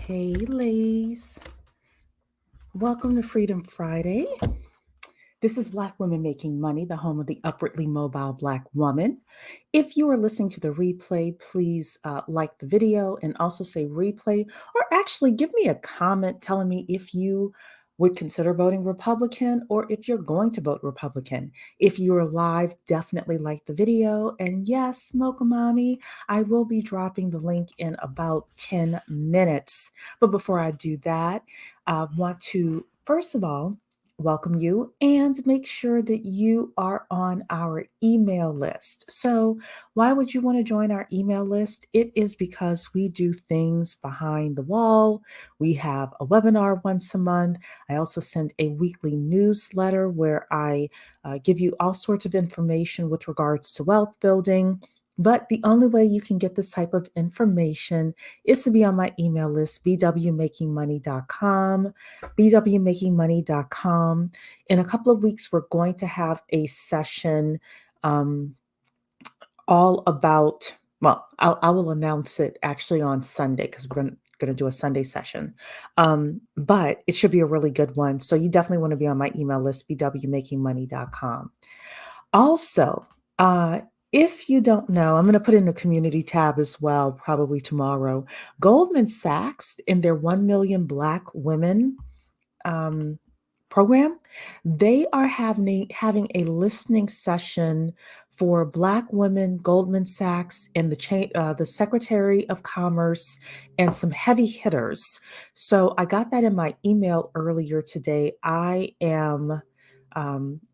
Hey, ladies. Welcome to Freedom Friday. This is Black Women Making Money, the home of the upwardly mobile Black woman. If you are listening to the replay, please like the video and also say replay, or actually give me a comment telling me if you would consider voting Republican or if you're going to vote Republican. If you are live, definitely like the video. And yes, Mocha Mommy, I will be dropping the link in about 10 minutes. But before I do that, I want to, first of all, welcome you and make sure that you are on our email list. So, why would you want to join our email list? It is because we do things behind the wall. We have a webinar once a month. I also send a weekly newsletter where I give you all sorts of information with regards to wealth building. But the only way you can get this type of information is to be on my email list, bwmakingmoney.com, bwmakingmoney.com. In a couple of weeks, we're going to have a session all about, well, I will announce it actually on Sunday because we're going to do a Sunday session. But it should be a really good one. So you definitely want to be on my email list, bwmakingmoney.com. Also, if you don't know, I'm going to put in the community tab as well, probably tomorrow. Goldman Sachs, in their 1 million Black women program, they are having a listening session for Black women, Goldman Sachs, and the Secretary of Commerce, and some heavy hitters. So I got that in my email earlier today. I am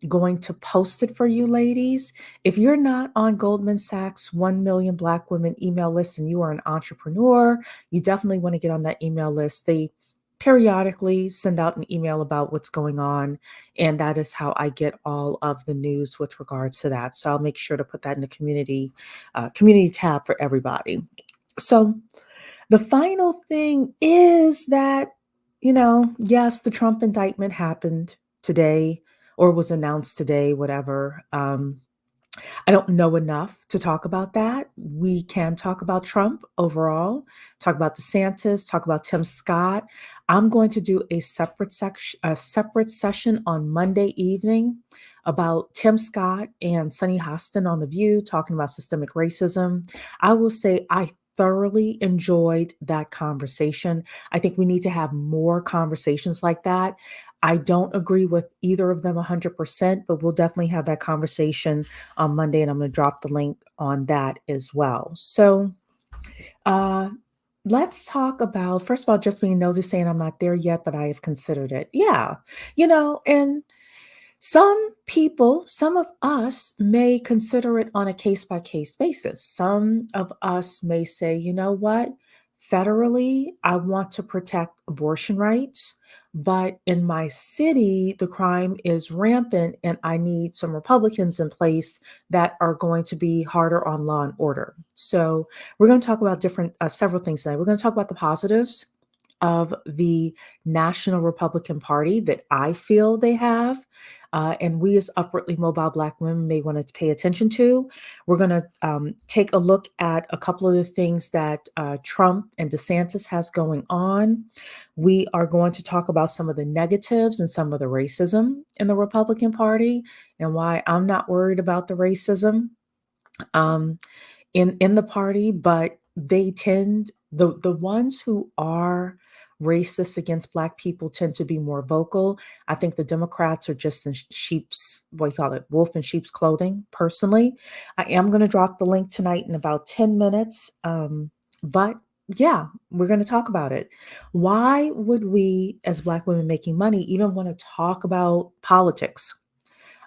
going to post it for you ladies. If you're not on Goldman Sachs 1 million Black women email list and you are an entrepreneur, you definitely want to get on that email list. They periodically send out an email about what's going on, and that is how I get all of the news with regards to that. So I'll make sure to put that in the community tab for everybody. So the final thing is that, yes, the Trump indictment happened today or was announced today, whatever. I don't know enough to talk about that. We can talk about Trump overall, talk about DeSantis, talk about Tim Scott. I'm going to do a separate session on Monday evening about Tim Scott and Sunny Hostin on The View, talking about systemic racism. I will say I thoroughly enjoyed that conversation. I think we need to have more conversations like that. I don't agree with either of them 100%, but we'll definitely have that conversation on Monday, and I'm going to drop the link on that as well. So, uh, let's talk about, first of all, just being nosy, saying I'm not there yet, but I have considered it. Yeah, and some people, some of us may consider it on a case by case basis. Some of us may say, you know what? Federally, I want to protect abortion rights, but in my city, the crime is rampant and I need some Republicans in place that are going to be harder on law and order. So, we're going to talk about several things today. We're going to talk about the positives of the National Republican Party that I feel they have, and we as upwardly mobile Black women may want to pay attention to. We're going to take a look at a couple of the things that Trump and DeSantis has going on. We are going to talk about some of the negatives and some of the racism in the Republican Party and why I'm not worried about the racism um, in the party, but they tend the ones who are racist against Black people tend to be more vocal. I think the Democrats are just in sheep's, what do you call it, wolf in sheep's clothing. Personally, I am going to drop the link tonight in about 10 minutes. But yeah, we're going to talk about it. Why would we, as Black women making money, even want to talk about politics?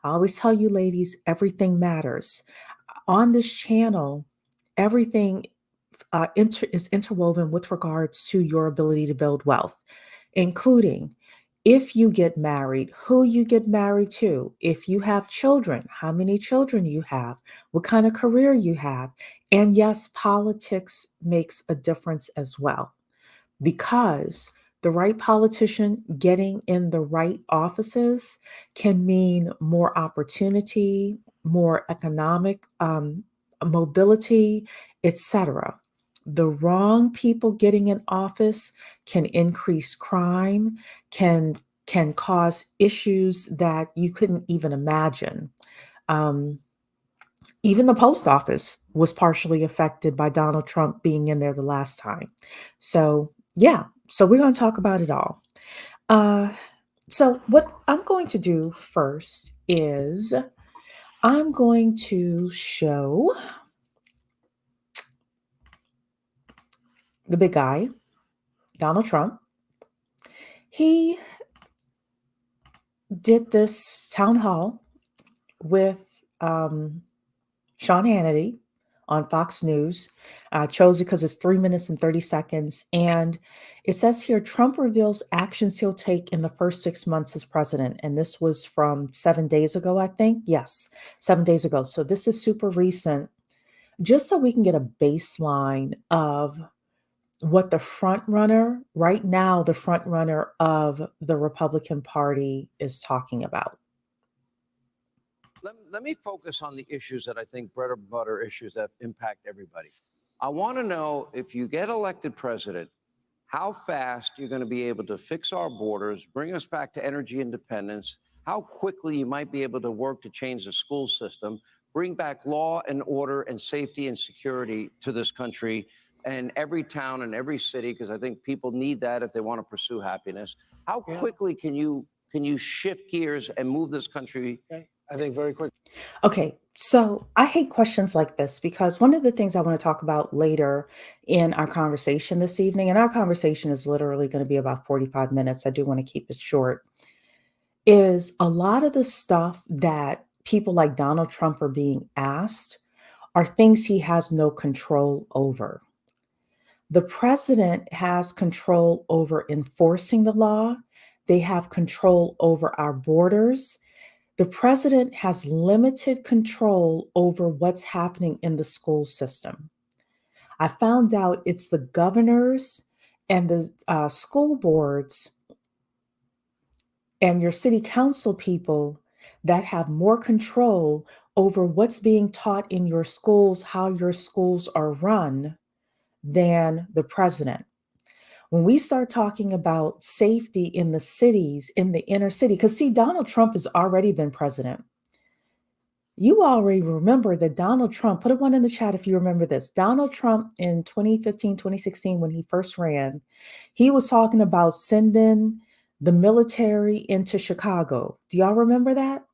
I always tell you, ladies, everything matters. On this channel, everything is interwoven with regards to your ability to build wealth, including if you get married, who you get married to, if you have children, how many children you have, what kind of career you have. And yes, politics makes a difference as well, because the right politician getting in the right offices can mean more opportunity, more economic mobility, etc. The wrong people getting in office can increase crime, can can cause issues that you couldn't even imagine. Um, Even the post office was partially affected by Donald Trump being in there the last time. So, yeah, so we're going to talk about it all. Uh, so, what I'm going to do first is I'm going to show the big guy, Donald Trump. He did this town hall with um, Sean Hannity on Fox News. Chose it because it's 3 minutes and 30 seconds. And it says here Trump reveals actions he'll take in the first 6 months as president. And this was from 7 days ago, I think. Yes, 7 days ago. So this is super recent, just so we can get a baseline of what the front runner, right now, the front runner of the Republican Party is talking about. Let me focus on the issues that I think bread and butter issues that impact everybody. I want to know, if you get elected president, how fast you're going to be able to fix our borders, bring us back to energy independence, how quickly you might be able to work to change the school system, bring back law and order and safety and security to this country and every town and every city, because I think people need that if they want to pursue happiness. How quickly can you shift gears and move this country? I think very quickly. Okay, so I hate questions like this because one of the things I want to talk about later in our conversation this evening, and our conversation is literally going to be about 45 minutes. I do want to keep it short, is a lot of the stuff that people like Donald Trump are being asked are things he has no control over. The president has control over enforcing the law. They have control over our borders. The president has limited control over what's happening in the school system. I found out it's the governors and the school boards and your city council people that have more control over what's being taught in your schools, how your schools are run, than the president. When we start talking about safety in the cities, in the inner city, because see, Donald Trump has already been president. You already remember that Donald Trump, put a one in the chat if you remember this. Donald Trump in 2015, 2016, when he first ran, he was talking about sending the military into Chicago. Do y'all remember that?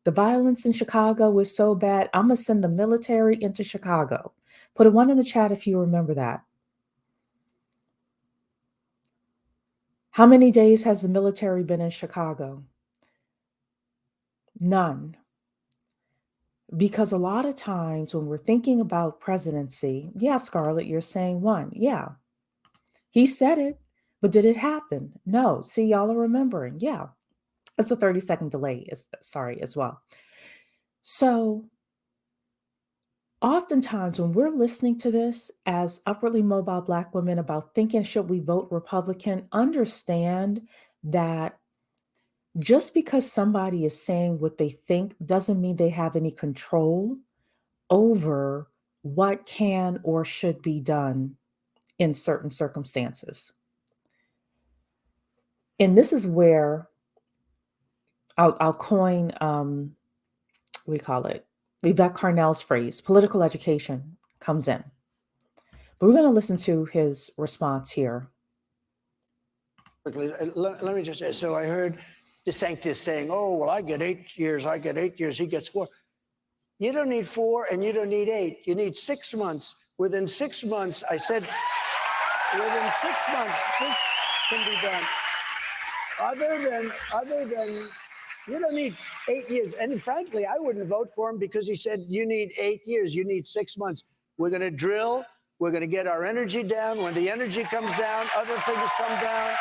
The violence in Chicago was so bad. I'm going to send the military into Chicago. Put a one in the chat if you remember that. How many days has the military been in Chicago? None. Because a lot of times when we're thinking about presidency, yeah, Scarlett, you're saying one. Yeah, he said it, but did it happen? No. See, y'all are remembering. Yeah, it's a 30-second delay, sorry, as well. So oftentimes when we're listening to this as upwardly mobile Black women about thinking, should we vote Republican, understand that just because somebody is saying what they think doesn't mean they have any control over what can or should be done in certain circumstances. And this is where I'll coin, what do you call it? Yvette Carnell's phrase, political education comes in. But we're going to listen to his response here. Quickly, let me just say, so I heard DeSantis saying, oh, well, I get 8 years, he gets 4. You don't need 4 and you don't need 8. You need 6 months. Within 6 months, I said, within 6 months, this can be done. Other than, you don't need 8 years. And frankly, I wouldn't vote for him because he said, you need 8 years, you need 6 months. We're going to drill. We're going to get our energy down. When the energy comes down, other things come down.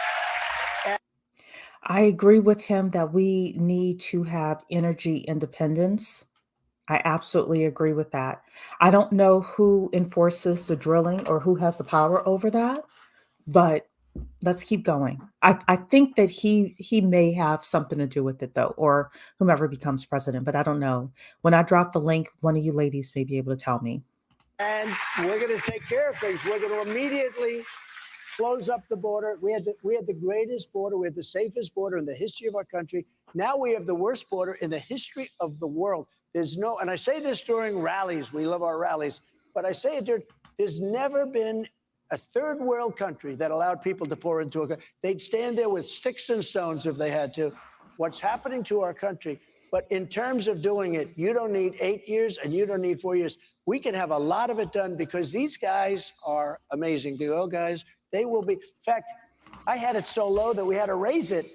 I agree with him that we need to have energy independence. I absolutely agree with that. I don't know who enforces the drilling or who has the power over that, but let's keep going. I think that he may have something to do with it though, or whomever becomes president, but I don't know. When I drop the link, one of you ladies may be able to tell me. And we're going to take care of things. We're going to immediately close up the border. We had the greatest border. We had the safest border in the history of our country. Now we have the worst border in the history of the world. There's no, and I say this during rallies. We love our rallies, but I say it during. There's never been a third world country that allowed people to pour into a country. They'd stand there with sticks and stones if they had to. What's happening to our country? But in terms of doing it, you don't need 8 years and you don't need 4 years. We can have a lot of it done because these guys are amazing. The oil guys, they will be. In fact, I had it so low that we had to raise it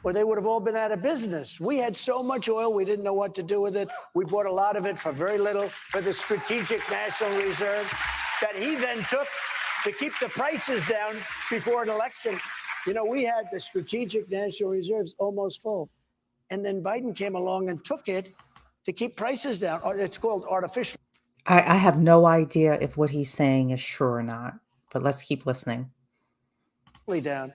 or they would have all been out of business. We had so much oil, we didn't know what to do with it. We bought a lot of it for very little for the Strategic National Reserve that he then took to keep the prices down before an election. You know, we had the Strategic National Reserves almost full. And then Biden came along and took it to keep prices down. It's called artificial. I have no idea if what he's saying is true or not, but let's keep listening. Down.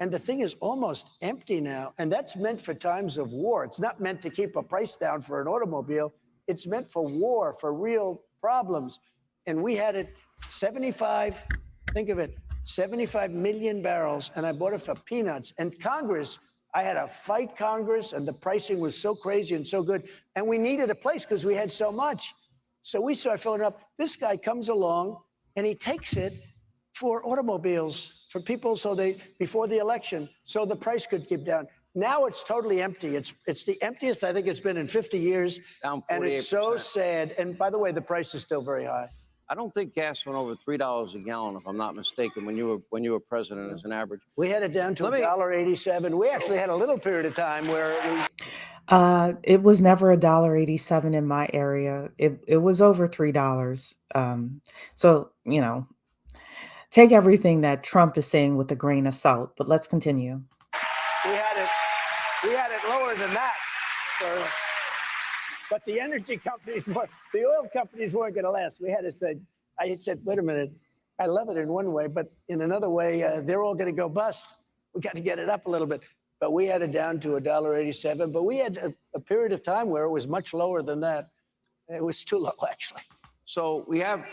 And the thing is almost empty now. And that's meant for times of war. It's not meant to keep a price down for an automobile. It's meant for war, for real problems. And we had it 75, think of it, 75 million barrels. And I bought it for peanuts. And Congress, I had to fight Congress, and the pricing was so crazy and so good. And we needed a place because we had so much. So we started filling up. This guy comes along, and he takes it for automobiles, for people, so they, before the election, so the price could keep down. Now it's totally empty. It's the emptiest I think it's been in 50 years. Down 48%. And it's so sad. And by the way, the price is still very high. I don't think gas went over $3 a gallon, if I'm not mistaken, when you were president as an average. We had it down to $1.87. We actually had a little period of time where it was never $1.87 in my area. It was over $3. So, you know, take everything that Trump is saying with a grain of salt, but let's continue. We had it lower than that. But the energy companies, the oil companies weren't going to last. We had to say, I had said, wait a minute, I love it in one way, but in another way, they're all going to go bust. We got to get it up a little bit. But we had it down to $1.87. But we had a period of time where it was much lower than that. It was too low, actually. So we have.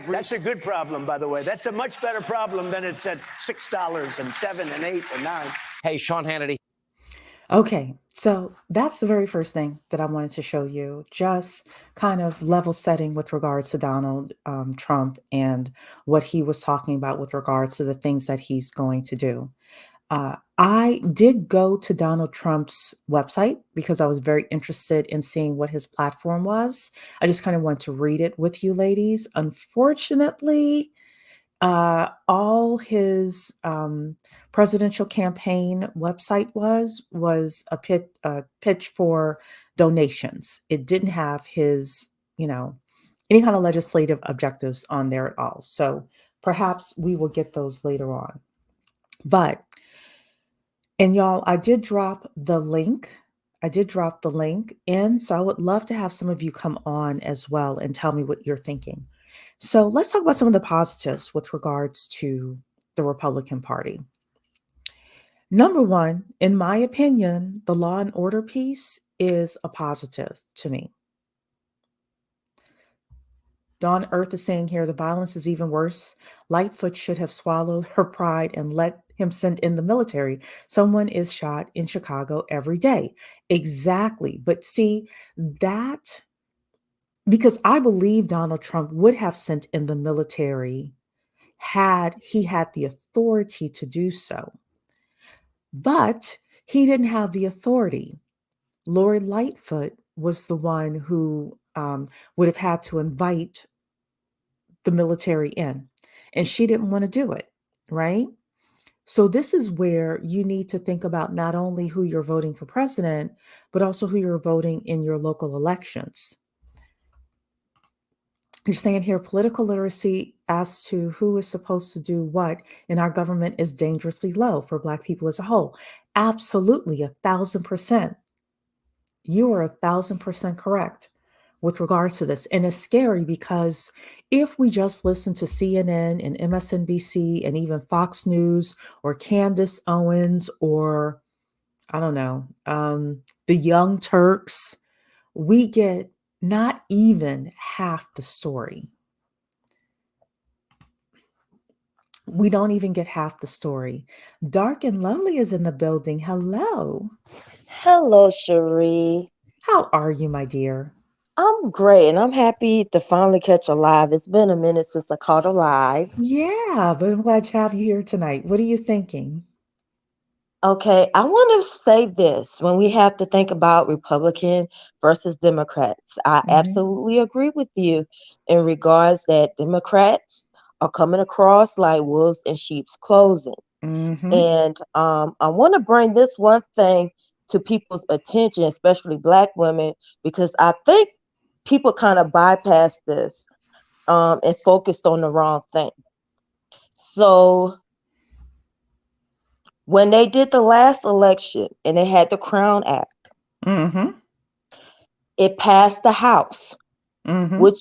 That's a good problem, by the way. That's a much better problem than it's at $6 and $7 and $8 and $9. Hey, Sean Hannity. Okay, so that's the very first thing that I wanted to show you, just kind of level setting with regards to Donald Trump and what he was talking about with regards to the things that he's going to do. I did go to Donald Trump's website because I was very interested in seeing what his platform was. I just kind of want to read it with you, ladies. Unfortunately, all his presidential campaign website was a pitch for donations. It didn't have his, any kind of legislative objectives on there at all. So perhaps we will get those later on. And y'all, I did drop the link. In. So I would love to have some of you come on as well and tell me what you're thinking. So let's talk about some of the positives with regards to the Republican Party. Number one, in my opinion, the law and order piece is a positive to me. Dawn Earth is saying here, the violence is even worse. Lightfoot should have swallowed her pride and let him send in the military. Someone is shot in Chicago every day. Exactly. But see, that, because I believe Donald Trump would have sent in the military had he had the authority to do so. But he didn't have the authority. Lori Lightfoot was the one who would have had to invite the military in, and she didn't want to do it, right? So this is where you need to think about not only who you're voting for president, but also who you're voting in your local elections. You're saying here, political literacy as to who is supposed to do what in our government is dangerously low for Black people as a whole. Absolutely, 1,000%. You are 1,000% correct with regards to this. And it's scary because if we just listen to CNN and MSNBC and even Fox News or Candace Owens or, I don't know, the Young Turks, we get not even half the story. We don't even get half the story. Dark and Lovely is in the building. Hello. Hello, Cherie. How are you, my dear? I'm great, and I'm happy to finally catch a live. It's been a minute since I caught a live. Yeah, but I'm glad to have you here tonight. What are you thinking? Okay, I want to say this when we have to think about Republican versus Democrats. I Mm-hmm. absolutely agree with you in regards that Democrats are coming across like wolves in sheep's clothing. Mm-hmm. And I want to bring this one thing to people's attention, especially Black women, because I think people kind of bypass this and focused on the wrong thing. So when they did the last election and they had the Crown Act, Mm-hmm. it passed the House, Mm-hmm. which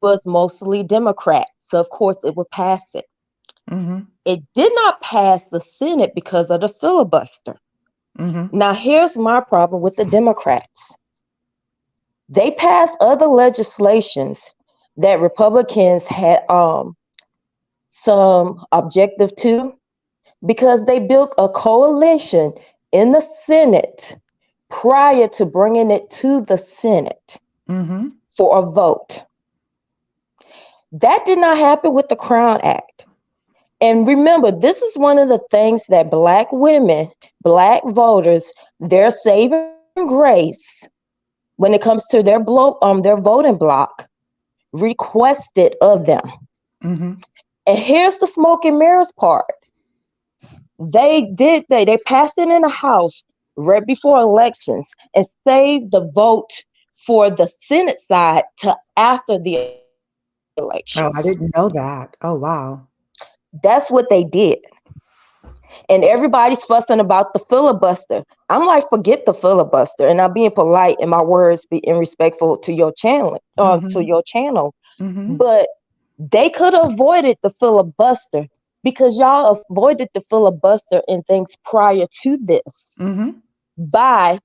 was mostly Democrat. So of course it would pass it. Mm-hmm. It did not pass the Senate because of the filibuster. Mm-hmm. Now here's my problem with the Democrats. They passed other legislations that Republicans had some objective to because they built a coalition in the Senate prior to bringing it to the Senate Mm-hmm. for a vote. That did not happen with the Crown Act. And remember, this is one of the things that Black women, Black voters, their saving grace when it comes to their voting block requested of them. Mm-hmm. And here's the smoke and mirrors part. They passed it in the House right before elections and saved the vote for the Senate side to after the elections. Oh, I didn't know that. Oh, wow. That's what they did. And everybody's fussing about the filibuster. I'm like, forget the filibuster. And I'm being polite in my words, being respectful to your channel, to Mm-hmm. your channel. Mm-hmm. But they could have avoided the filibuster because y'all avoided the filibuster and things prior to this Mm-hmm. by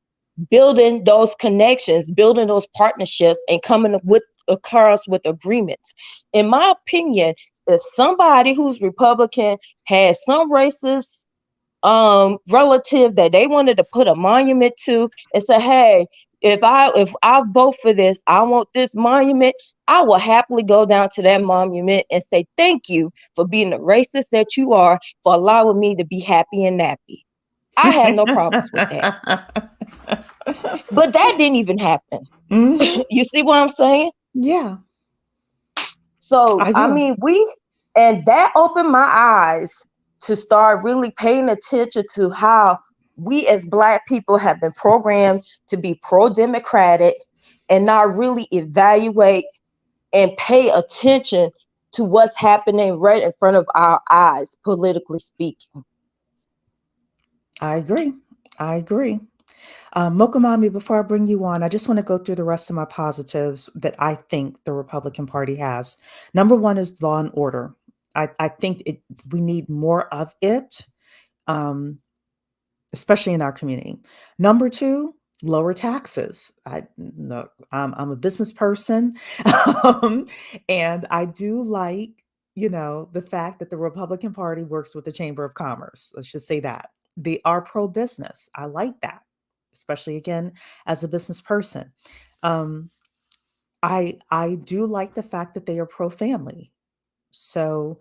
building those connections, building those partnerships, and coming with across with agreements. In my opinion, if somebody who's Republican has some racist relative that they wanted to put a monument to and say, hey, if I vote for this, I want this monument, I will happily go down to that monument and say thank you for being the racist that you are, for allowing me to be happy and nappy. I have no problems with that. But that didn't even happen. Mm-hmm. You see what I'm saying? Yeah, So I I do. mean, and that opened my eyes to start really paying attention to how we as Black people have been programmed to be pro-democratic and not really evaluate and pay attention to what's happening right in front of our eyes, politically speaking. I agree. I agree. Mokamami, before I bring you on, I just want to go through the rest of my positives that I think the Republican Party has. Number one is law and order. I think we need more of it, um, especially in our community. Number two, lower taxes. No, I'm a business person, um, and I do like, the fact that the Republican Party works with the Chamber of Commerce. Let's just say that they are pro business. I like that, especially again as a business person. Um, I do like the fact that they are pro family. So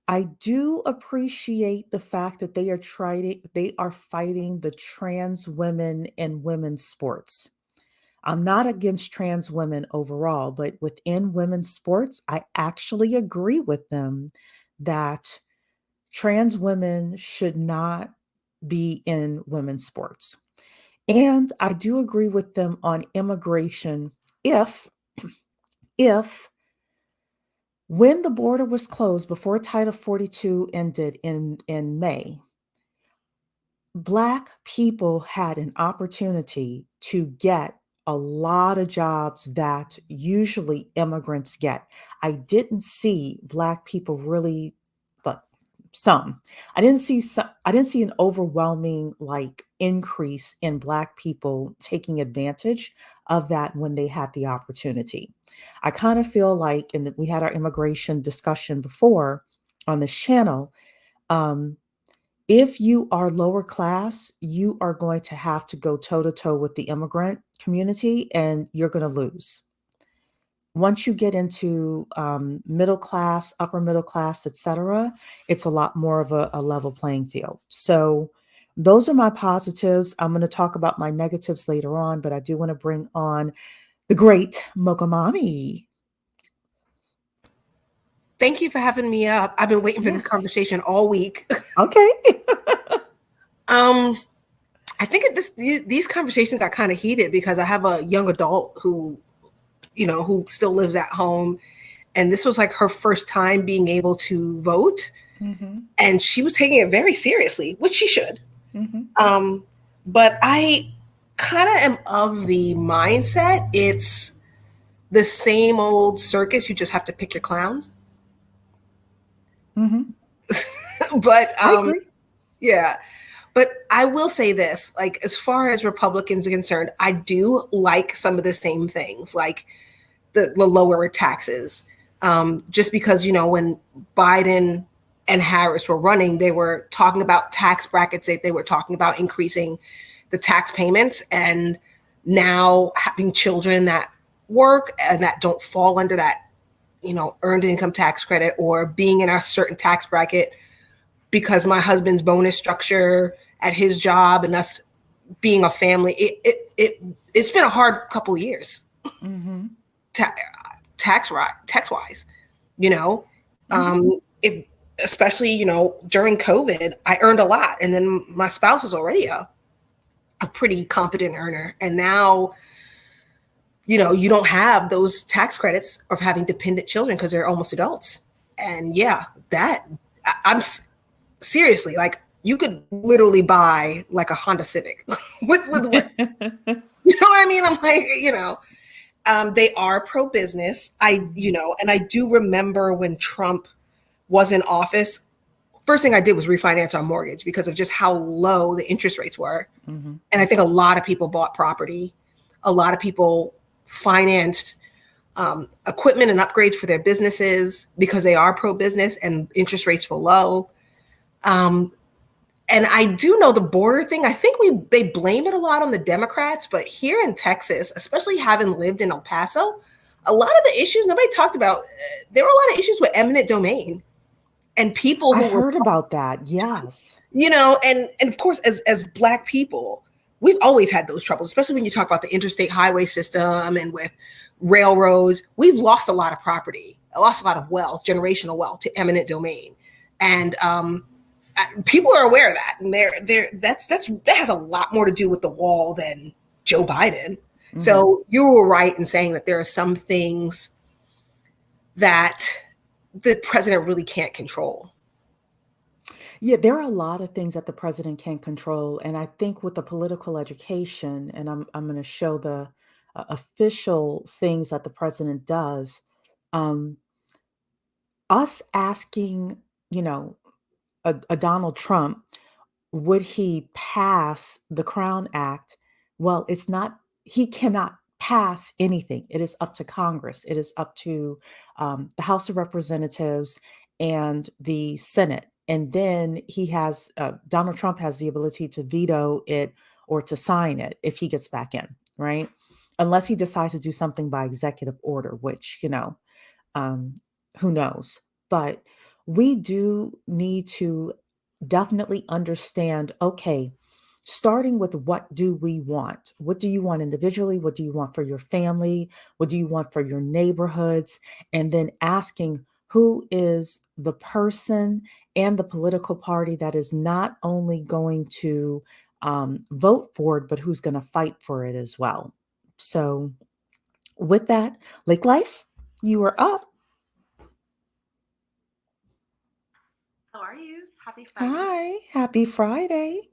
I do appreciate the fact that they are fighting the trans women in women's sports. I'm not against trans women overall, but within women's sports, I actually agree with them that trans women should not be in women's sports. And I do agree with them on immigration if if when the border was closed before Title 42 ended in May, Black people had an opportunity to get a lot of jobs that usually immigrants get. I didn't see Black people really, but some. I didn't see an overwhelming like increase in Black people taking advantage of that when they had the opportunity. I kind of feel like, and we had our immigration discussion before, on this channel, if you are lower class, you are going to have to go toe to toe with the immigrant community, and you're going to lose. Once you get into middle class, upper middle class, etc., it's a lot more of a level playing field. So those are my positives. I'm going to talk about my negatives later on, but I do want to bring on the great Mocha Mommy. Thank you for having me up. I've been waiting for this Yes. conversation all week. Okay. I think these conversations got kind of heated because I have a young adult who still lives at home, and this was like her first time being able to vote, and she was taking it very seriously, which she should. But I kind of am of the mindset it's the same old circus. You just have to pick your clowns. But I agree. yeah. But I will say this, like, as far as Republicans are concerned, I do like some of the same things, like the lower taxes. Just because, when Biden and Harris were running, they were talking about tax brackets. They were talking about increasing the tax payments. And now having children that work and that don't fall under that, earned income tax credit, or being in a certain tax bracket because my husband's bonus structure at his job and us being a family, it's been a hard couple of years, tax wise, if especially during COVID, I earned a lot, and then my spouse is already a pretty competent earner, and now you don't have those tax credits of having dependent children because they're almost adults, and I'm seriously, like, you could literally buy like a Honda Civic with what, you know what I mean? I'm like, they are pro-business. And I do remember when Trump was in office, first thing I did was refinance our mortgage because of just how low the interest rates were. And I think a lot of people bought property. A lot of people financed equipment and upgrades for their businesses because they are pro-business and interest rates were low. And I do know the border thing. I think they blame it a lot on the Democrats, but here in Texas, especially having lived in El Paso, a lot of the issues nobody talked about. There were a lot of issues with eminent domain and people who I heard about that. Yes. and of course, as Black people, we've always had those troubles, especially when you talk about the interstate highway system and with railroads. We've lost a lot of property, lost a lot of wealth, generational wealth to eminent domain, and people are aware of that, and that has a lot more to do with the wall than Joe Biden. So you were right in saying that there are some things that the president really can't control. Yeah, there are a lot of things that the president can't control, and I think with the political education, and I'm going to show the official things that the president does. Um, us asking, you know, a Donald Trump, would he pass the Crown Act? Well, it's not, he cannot pass anything. It is up to Congress. It is up to the House of Representatives and the Senate. And then Donald Trump has the ability to veto it or to sign it if he gets back in, right? Unless he decides to do something by executive order, which, um, who knows? But we do need to definitely understand, okay, starting with what do we want? What do you want individually? What do you want for your family? What do you want for your neighborhoods? And then asking who is the person and the political party that is not only going to vote for it, but who's going to fight for it as well. So, with that, Lake Life, you are up. How are you? Happy Friday. Hi, happy Friday.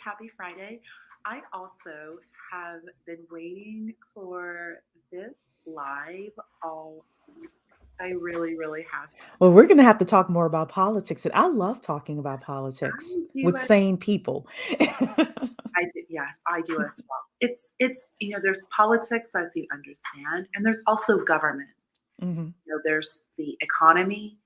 Happy Friday. I also have been waiting for this live all week. I really, really have. Well, we're going to have to talk more about politics. And I love talking about politics with sane people. I do. Yes, I do as well. It's, there's politics as you understand, and there's also government. There's the economy,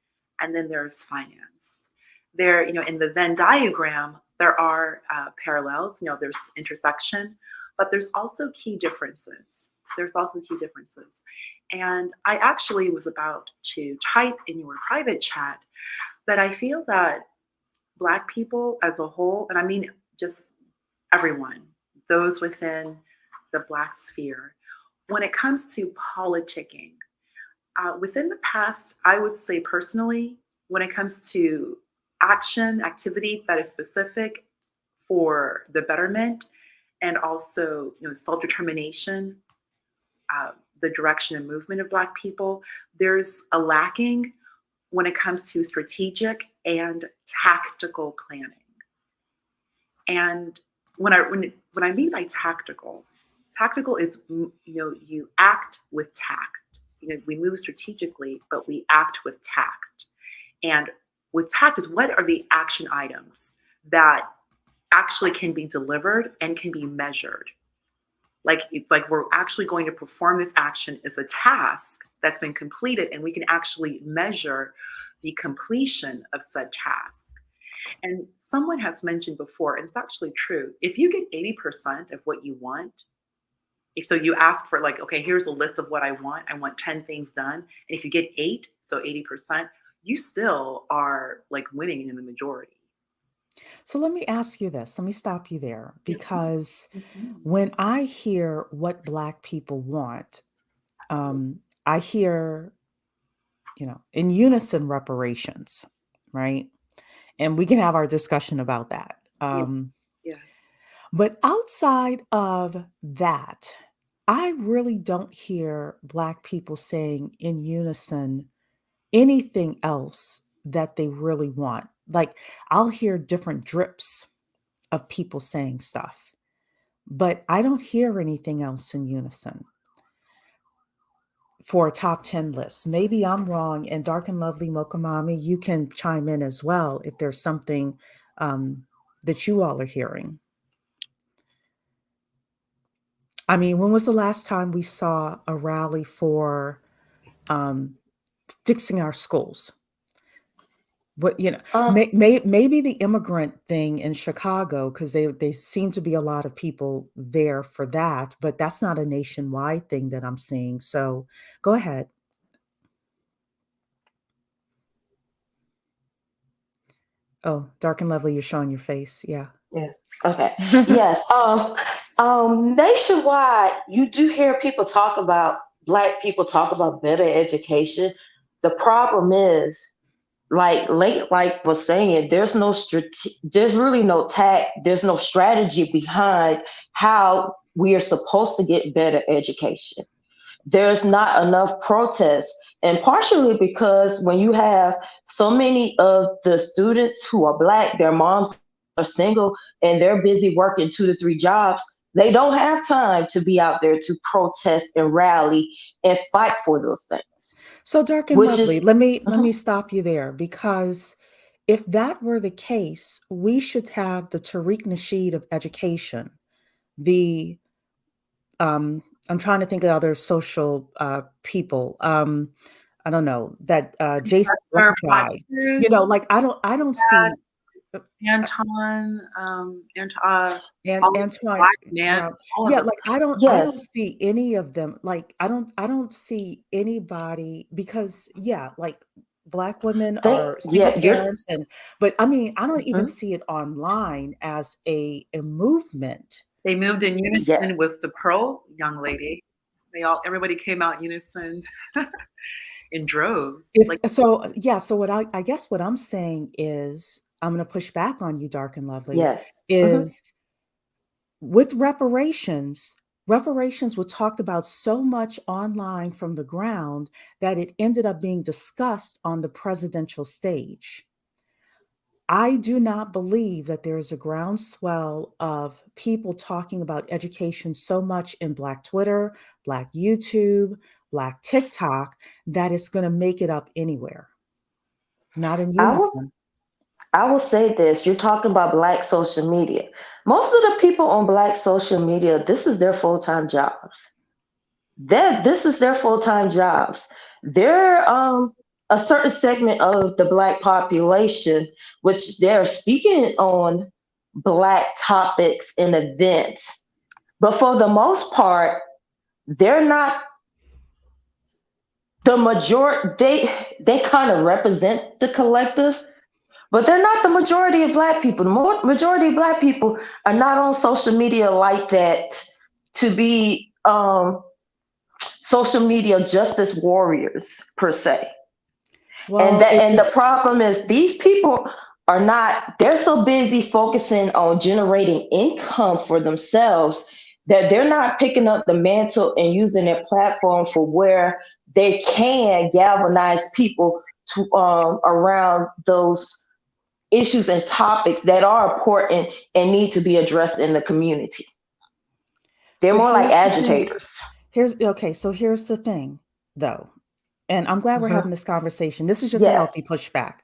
and then there's finance. There, in the Venn diagram, there are parallels, there's intersection, but there's also key differences. And I actually was about to type in your private chat that I feel that Black people as a whole, and I mean just everyone, those within the Black sphere, when it comes to politicking, within the past, I would say personally, when it comes to activity that is specific for the betterment and also self-determination, the direction and movement of Black people, there's a lacking when it comes to strategic and tactical planning. And when I mean by tactical is you act with tact. We move strategically, but we act with tact. And with tact is, what are the action items that actually can be delivered and can be measured? Like we're actually going to perform this action as a task that's been completed, and we can actually measure the completion of said task. And someone has mentioned before, and it's actually true, if you get 80% of what you want, so you ask for okay, here's a list of what I want 10 things done. And if you get 8, so 80%, you still are winning in the majority. So let me ask you this. Let me stop you there, Yes, ma'am. because Yes, ma'am. when I hear what Black people want, I hear, in unison reparations, right? And we can have our discussion about that. Yes. Yes. But outside of that, I really don't hear Black people saying in unison anything else that they really want. Like, I'll hear different drips of people saying stuff, but I don't hear anything else in unison for a top 10 list. Maybe I'm wrong. And Dark and Lovely Mokamami, you can chime in as well if there's something that you all are hearing. I mean, when was the last time we saw a rally for fixing our schools? What, maybe the immigrant thing in Chicago, because they seem to be a lot of people there for that, but that's not a nationwide thing that I'm seeing. So go ahead. Oh, Dark and Lovely, you're showing your face. Yeah. Yeah. Okay. Yes. Nationwide, you do hear people talk about Black people talk about better education. The problem is, like Late Life was saying, there's really no tact, there's no strategy behind how we are supposed to get better education. There's not enough protests. And partially because when you have so many of the students who are Black, their moms are single and they're busy working 2 to 3 jobs, they don't have time to be out there to protest and rally and fight for those things. So Dark and Which Lovely, is, let me stop you there, because if that were the case, we should have the Tariq Nasheed of education, the I'm trying to think of other social people. I don't know, that Jason Brown Black guy. Cruz, I don't see Anton, and all of the Antoine Black man, Brown. all of Yeah, the like I don't yes, see any of them. Like I don't see anybody, because yeah, like Black women are single yeah, parents, but I mean, I don't even mhm, see it online as a movement. They moved in unison yes. with the Pearl young lady. Everybody came out in unison in droves. If so, yeah, so I guess what I'm saying is, I'm going to push back on you, Dark and Lovely, Yes. Mhm. is with reparations were talked about so much online from the ground that it ended up being discussed on the presidential stage. I do not believe that there is a groundswell of people talking about education so much in Black Twitter, Black YouTube, Black TikTok, that it's going to make it up anywhere, not in I will unison. I will say this. You're talking about Black social media. Most of the people on Black social media, this is their full-time jobs. This is their full-time jobs. They're a certain segment of the Black population, which they're speaking on Black topics and events. But for the most part, they're not the majority. They kind of represent the collective, but they're not the majority of Black people. The majority of Black people are not on social media like that to be social media justice warriors per se. Well, And the problem is these people are not, they're so busy focusing on generating income for themselves that they're not picking up the mantle and using their platform for where they can galvanize people to around those issues and topics that are important and need to be addressed in the community. They're but more like here's the thing. agitators. Here's the thing, though, and I'm glad we're Mhm. having this conversation. This is just a Yes, healthy pushback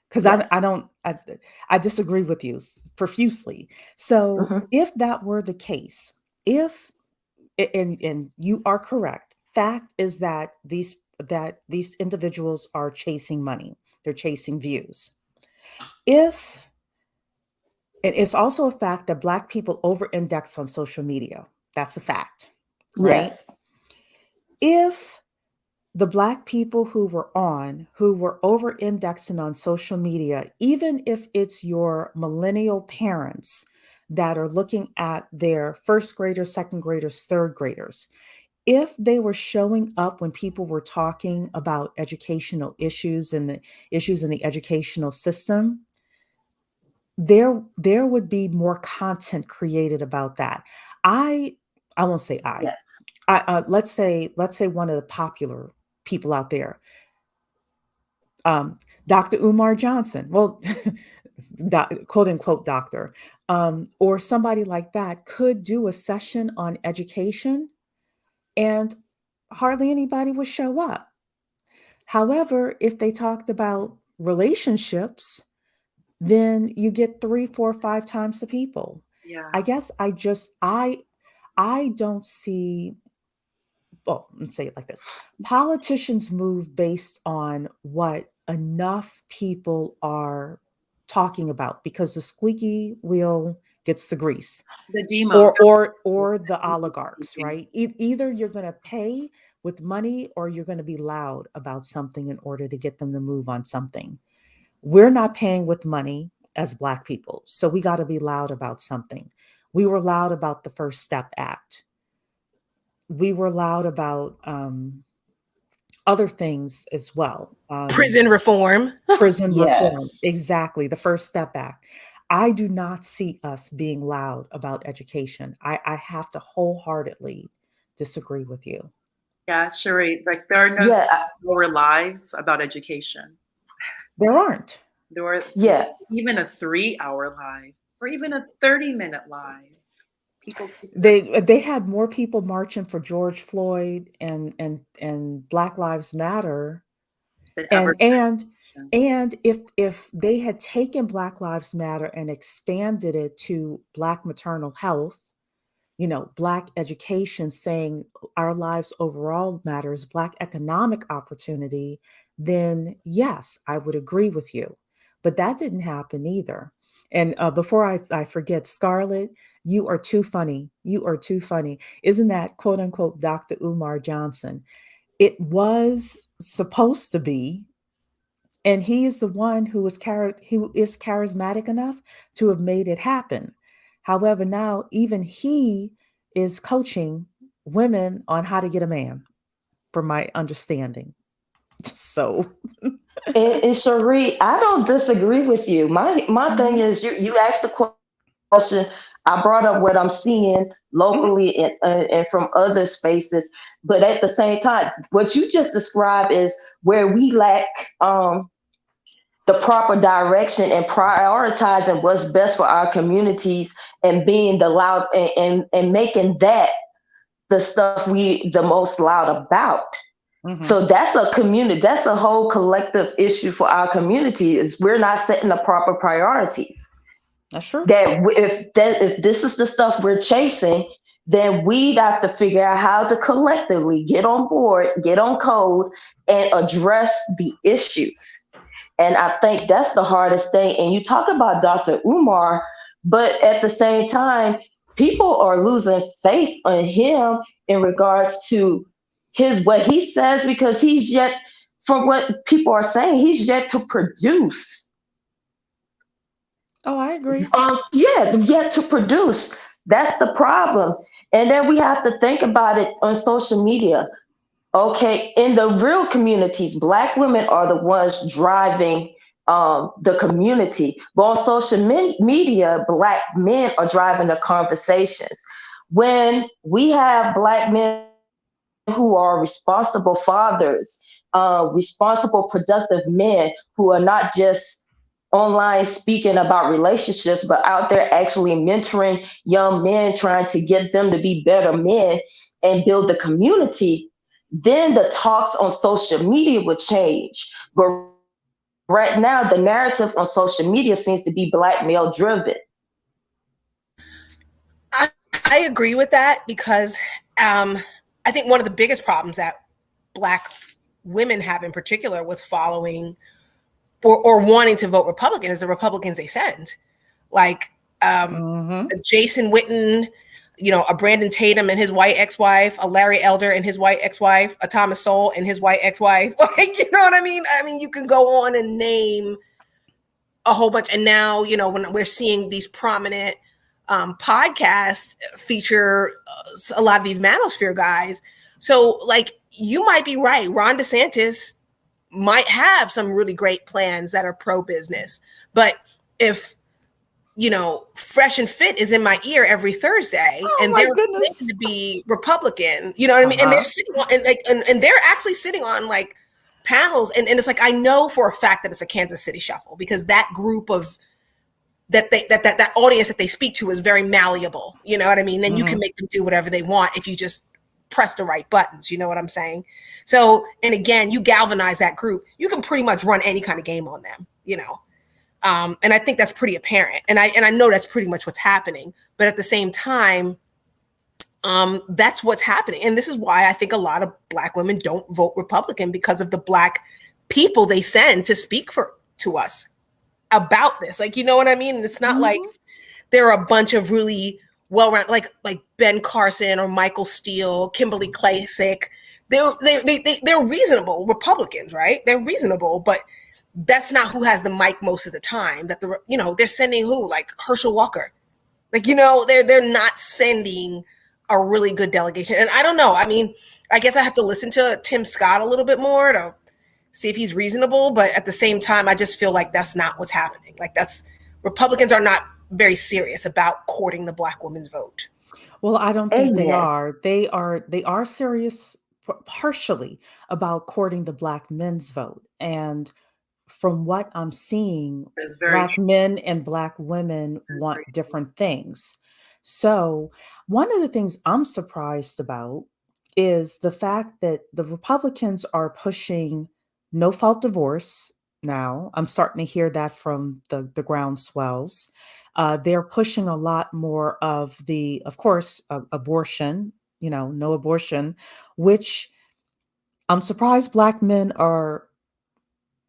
because yes. I disagree with you profusely. So Mhm. if that were the case, if and you are correct, fact is that these individuals are chasing money, they're chasing views. If And it's also a fact that Black people over-index on social media. That's a fact, right? Yes. If the Black people who were over-indexing on social media, even if it's your millennial parents that are looking at their first graders, second graders, third graders, if they were showing up when people were talking about educational issues and the issues in the educational system, there would be more content created about that. I won't say Yes. let's say one of the popular people out there, um, Dr. Umar Johnson. Well, quote unquote doctor, or somebody like that could do a session on education, and hardly anybody would show up. However, if they talked about relationships, then you get three, four, five times the people. Yeah. I guess I don't see, well, let's say it like this. Politicians move based on what enough people are talking about because the squeaky wheel gets the grease. The demos. Or the oligarchs, right? Either you're going to pay with money or you're going to be loud about something in order to get them to move on something. We're not paying with money as Black people, so we got to be loud about something. We were loud about the First Step Act. We were loud about other things as well. Prison reform. Prison reform, Yes. exactly. The First Step Act. I do not see us being loud about education. I have to wholeheartedly disagree with you. Yeah, Sheree. Like there are no Yeah. 2 hour lives about education. There aren't. There are Yes. even a 3 hour live or even a 30-minute live. People They had more people marching for George Floyd and Black Lives Matter, than ever. and if they had taken Black Lives Matter and expanded it to Black maternal health, Black education, saying our lives overall matters, Black economic opportunity, then yes, I would agree with you. But that didn't happen either. And before I forget, Scarlett, you are too funny. You are too funny. Isn't that quote unquote Dr. Umar Johnson? It was supposed to be, and he is the one who is charismatic enough to have made it happen. However, now even he is coaching women on how to get a man, from my understanding. So, And Cherie, I don't disagree with you. My thing mhm, is, you asked the question. I brought up what I'm seeing mhm. locally and from other spaces, but at the same time, what you just described is where we lack the proper direction and prioritizing what's best for our communities and being the loud and making that the stuff we the most loud about. Mhm. So that's a community, that's a whole collective issue for our community is we're not setting the proper priorities. That's true. That if this is the stuff we're chasing, then we'd have to figure out how to collectively get on board, get on code, and address the issues. And I think that's the hardest thing. And you talk about Dr. Umar, but at the same time, people are losing faith in him in regards to his what he says, because he's yet, from what people are saying, he's yet to produce. Oh, I agree. Yeah, yet to produce. That's the problem. And then we have to think about it on social media. Okay, in the real communities, Black women are the ones driving the community. But on social media, Black men are driving the conversations. When we have Black men who are responsible fathers, responsible, productive men who are not just online speaking about relationships, but out there actually mentoring young men, trying to get them to be better men and build the community, then the talks on social media would change. But right now, the narrative on social media seems to be Black male driven. I agree with that because I think one of the biggest problems that Black women have in particular with following or wanting to vote Republican is the Republicans they send. Like Jason Witten, a Brandon Tatum and his white ex-wife, a Larry Elder and his white ex-wife, a Thomas Sowell and his white ex-wife. Like, you know what I mean? I mean, you can go on and name a whole bunch. And now, when we're seeing these prominent podcasts feature a lot of these manosphere guys. So, like, you might be right. Ron DeSantis might have some really great plans that are pro-business. But if Fresh and Fit is in my ear every Thursday, and they're going to be Republican, you know what I mean? And they're sitting on, and they're actually sitting on like panels, and it's like, I know for a fact that it's a Kansas City shuffle, because that group of that audience that they speak to is very malleable, you know what I mean? And you can make them do whatever they want if you just press the right buttons, you know what I'm saying? So, and again, you galvanize that group, you can pretty much run any kind of game on them, and I think that's pretty apparent. And I know that's pretty much what's happening. But at the same time, that's what's happening. And this is why I think a lot of Black women don't vote Republican, because of the Black people they send to speak to us about this. Like, you know what I mean? It's not like there are a bunch of really well-rounded, like Ben Carson or Michael Steele, Kimberly Klasick. They're reasonable Republicans, right? They're reasonable, but that's not who has the mic most of the time. That they're sending who, like Herschel Walker, like, they're not sending a really good delegation. And I don't know. I mean, I guess I have to listen to Tim Scott a little bit more to see if he's reasonable. But at the same time, I just feel like that's not what's happening. Like, Republicans are not very serious about courting the Black woman's vote. Well, I don't think they are. They are serious partially about courting the Black men's vote. And from what I'm seeing, Black men and Black women want different things. So one of the things I'm surprised about is the fact that the Republicans are pushing no-fault divorce now. I'm starting to hear that from the groundswells. They're pushing a lot more of of course, abortion, no abortion, which I'm surprised Black men are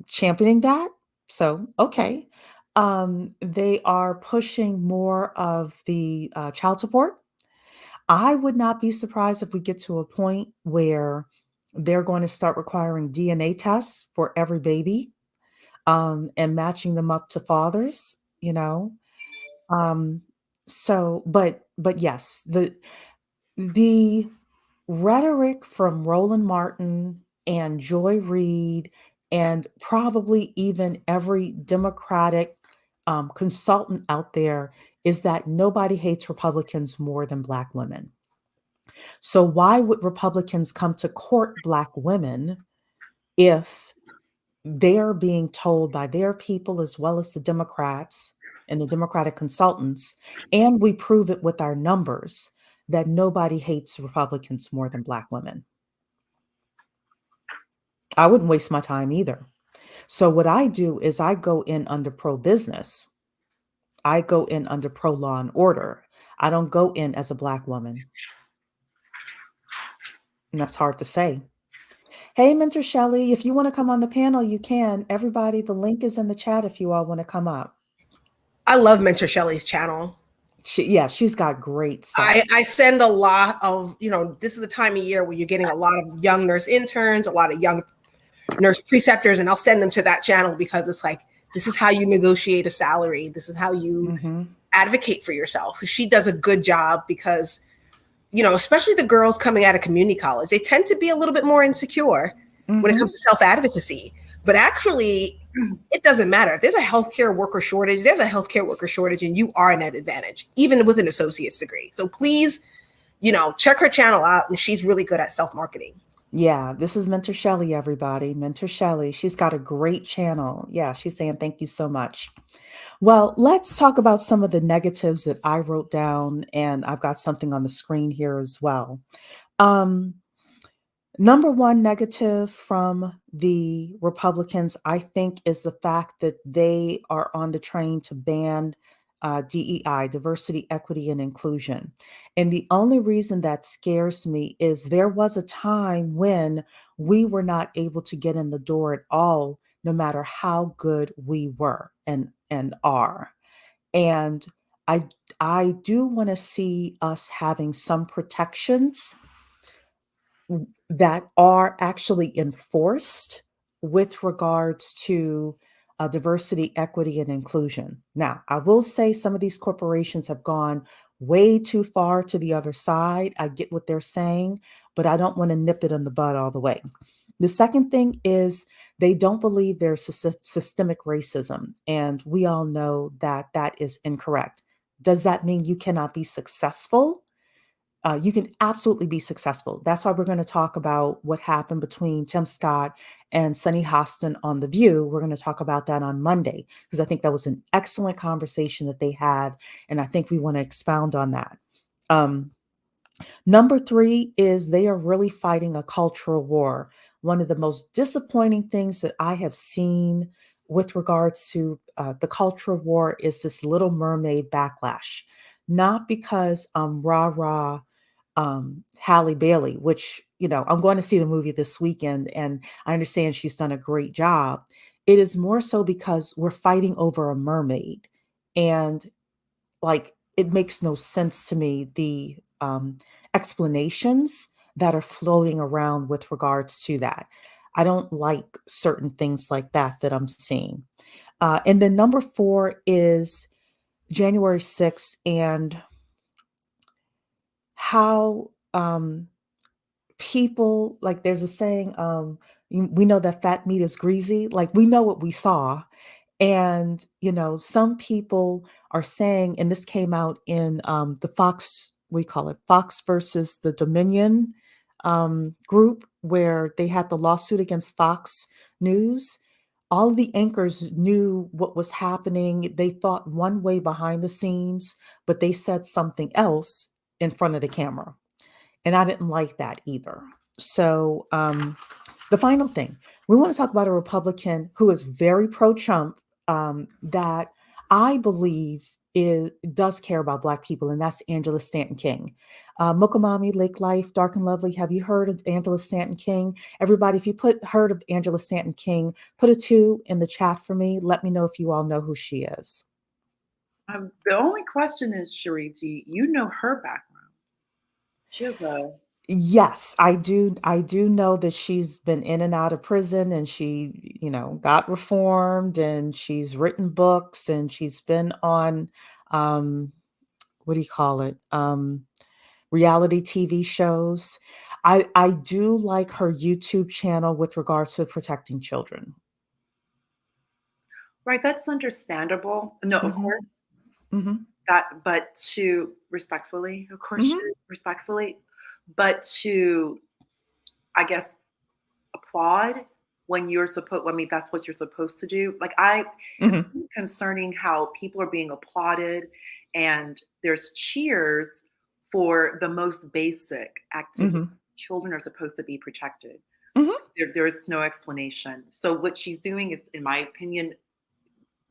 championing that. So, okay. They are pushing more of the child support. I would not be surprised if we get to a point where they're going to start requiring DNA tests for every baby, and matching them up to fathers, So, but yes, the rhetoric from Roland Martin and Joy Reid and probably even every Democratic consultant out there is that nobody hates Republicans more than Black women. So why would Republicans come to court Black women if they're being told by their people, as well as the Democrats and the Democratic consultants, and we prove it with our numbers, that nobody hates Republicans more than Black women? I wouldn't waste my time either. So what I do is I go in under pro-business. I go in under pro-law and order. I don't go in as a Black woman. And that's hard to say. Hey, Mentor Shelley, if you want to come on the panel, you can. Everybody, the link is in the chat if you all want to come up. I love Mentor Shelley's channel. She's got great stuff. I send a lot of, this is the time of year where you're getting a lot of young nurse interns, a lot of young nurse preceptors, and I'll send them to that channel because it's like, this is how you negotiate a salary. This is how you advocate for yourself. She does a good job because, especially the girls coming out of community college, they tend to be a little bit more insecure when it comes to self-advocacy. But actually, it doesn't matter. If there's a healthcare worker shortage, and you are an advantage, even with an associate's degree. So please, check her channel out, and she's really good at self-marketing. Yeah, this is Mentor Shelley, everybody. Mentor Shelley. She's got a great channel. Yeah, she's saying thank you so much. Well, let's talk about some of the negatives that I wrote down, and I've got something on the screen here as well. Number one negative from the Republicans, I think, is the fact that they are on the train to ban DEI, diversity, equity, and inclusion. And the only reason that scares me is there was a time when we were not able to get in the door at all, no matter how good we were and are. And I do want to see us having some protections that are actually enforced with regards to diversity, equity, and inclusion. Now, I will say some of these corporations have gone way too far to the other side. I get what they're saying, but I don't want to nip it in the bud all the way. The second thing is they don't believe there's systemic racism, and we all know that that is incorrect. Does that mean you cannot be successful? You can absolutely be successful. That's why we're going to talk about what happened between Tim Scott and Sunny Hostin on The View. We're going to talk about that on Monday because I think that was an excellent conversation that they had, and I think we want to expound on that. Number three is they are really fighting a cultural war. One of the most disappointing things that I have seen with regards to the cultural war is this Little Mermaid backlash. Not because rah-rah Halle Bailey, which, I'm going to see the movie this weekend and I understand she's done a great job. It is more so because we're fighting over a mermaid. And like, it makes no sense to me, the explanations that are floating around with regards to that. I don't like certain things like that I'm seeing. And then number four is January 6th and how people, like there's a saying, we know that fat meat is greasy. Like we know what we saw. And, some people are saying, and this came out in the Fox, we call it Fox versus the Dominion group, where they had the lawsuit against Fox News. All of the anchors knew what was happening. They thought one way behind the scenes, but they said something else in front of the camera. And I didn't like that either. So the final thing, we want to talk about a Republican who is very pro-Trump, that I believe does care about Black people, and that's Angela Stanton King. Mokomami, Lake Life, Dark and Lovely, have you heard of Angela Stanton King? Everybody, if you heard of Angela Stanton King, put a 2 in the chat for me. Let me know if you all know who she is. The only question is, Shariti, you know her background. She has a Yes, I do. I do know that she's been in and out of prison and she, got reformed and she's written books and she's been on, what do you call it? Reality TV shows. I do like her YouTube channel with regards to protecting children. right. That's understandable. No, of Mhm. course Mhm. that, but to respectfully, of course, Mhm. respectfully, but to, I guess, applaud when you're supposed. I mean, that's what you're supposed to do. Like it's Mhm. really concerning how people are being applauded, and there's cheers for the most basic activity. Mhm. Children are supposed to be protected. Mhm. There is no explanation. So what she's doing is, in my opinion,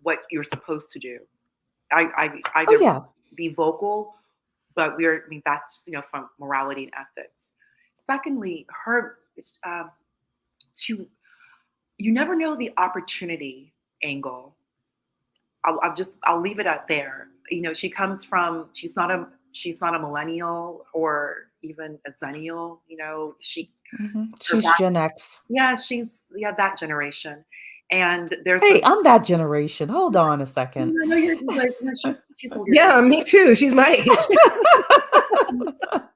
what you're supposed to do. I Oh either yeah. be vocal but I mean, that's just, from morality and ethics. Secondly, to, you never know the opportunity angle. I'll leave it at there. She's not a millennial or even a zennial. Her She's Gen X. Yeah, she's that generation. And there's Hey, I'm that generation. Hold on a second. no, you're like, no, she's older. Yeah, me too. She's my age.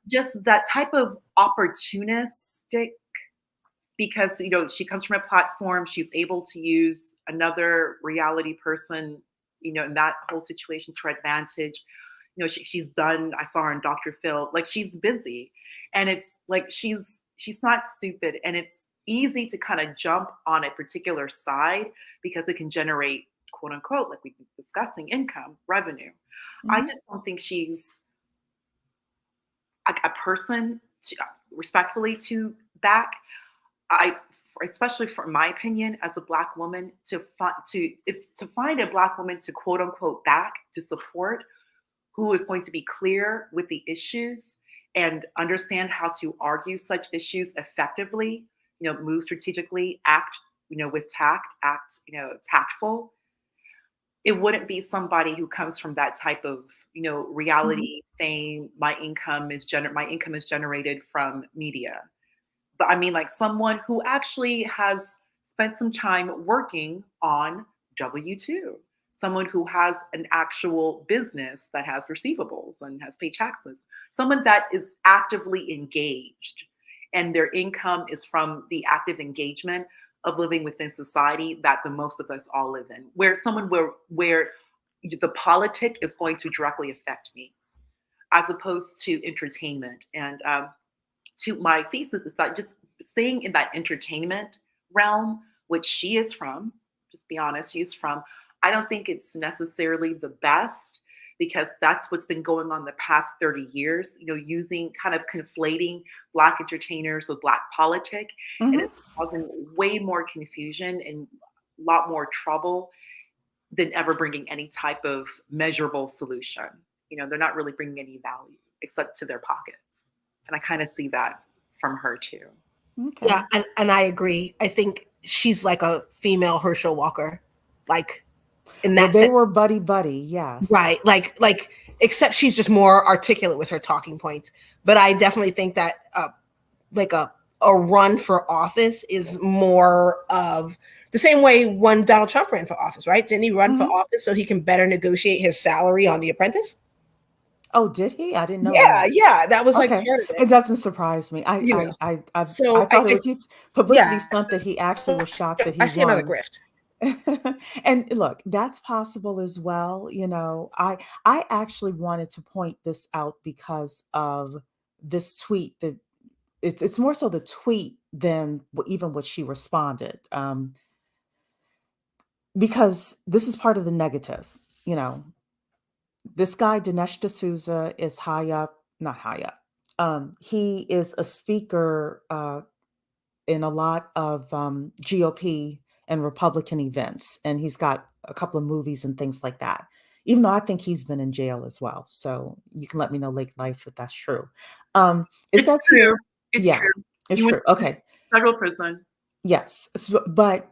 Just that type of opportunistic, because she comes from a platform, she's able to use another reality person, in that whole situation to her advantage. She's done. I saw her in Dr. Phil. Like, she's busy, and it's like she's not stupid, and it's easy to kind of jump on a particular side because it can generate, quote unquote, like we've been discussing, income, revenue. I just don't think she's a person to, respectfully, to back. Especially for my opinion, as a Black woman, to find a Black woman to, quote unquote, back, to support, who is going to be clear with the issues and understand how to argue such issues effectively, move strategically, act, with tact, act, tactful. It wouldn't be somebody who comes from that type of, reality fame. My income is generated from media. But I mean, like, someone who actually has spent some time working on W-2, someone who has an actual business that has receivables and has paid taxes, someone that is actively engaged, and their income is from the active engagement of living within society that the most of us all live in, where the politic is going to directly affect me, as opposed to entertainment. And to my thesis is that just staying in that entertainment realm, which she is from, just be honest, she's from, I don't think it's necessarily the best, because that's what's been going on the past 30 years, using, kind of conflating Black entertainers with Black politic. And it's causing way more confusion and a lot more trouble than ever bringing any type of measurable solution. They're not really bringing any value except to their pockets. And I kind of see that from her too. Okay. Yeah, and I agree. I think she's like a female Herschel Walker, like, in that They sense. were buddy, yes. Right. Like, except she's just more articulate with her talking points. But I definitely think that like a run for office is more of the same way when Donald Trump ran for office, right? Didn't he run for office so he can better negotiate his salary on The Apprentice? Oh, did he? I didn't know Yeah, that. yeah, that was like Okay. part of It it. doesn't surprise me. I So thought it was a publicity yeah, stunt that he actually was shocked that he I see another won. grift. And look, that's possible as well. I actually wanted to point this out because of this tweet that it's more so the tweet than even what she responded. Because this is part of the negative. This guy, Dinesh D'Souza, is high up, not high up. He is a speaker in a lot of GOP and Republican events, and he's got a couple of movies and things like that. Even though I think he's been in jail as well, so you can let me know late life if that's true. It It's says true. here, It's yeah, true. it's You went true. to Okay, federal prison. yes, but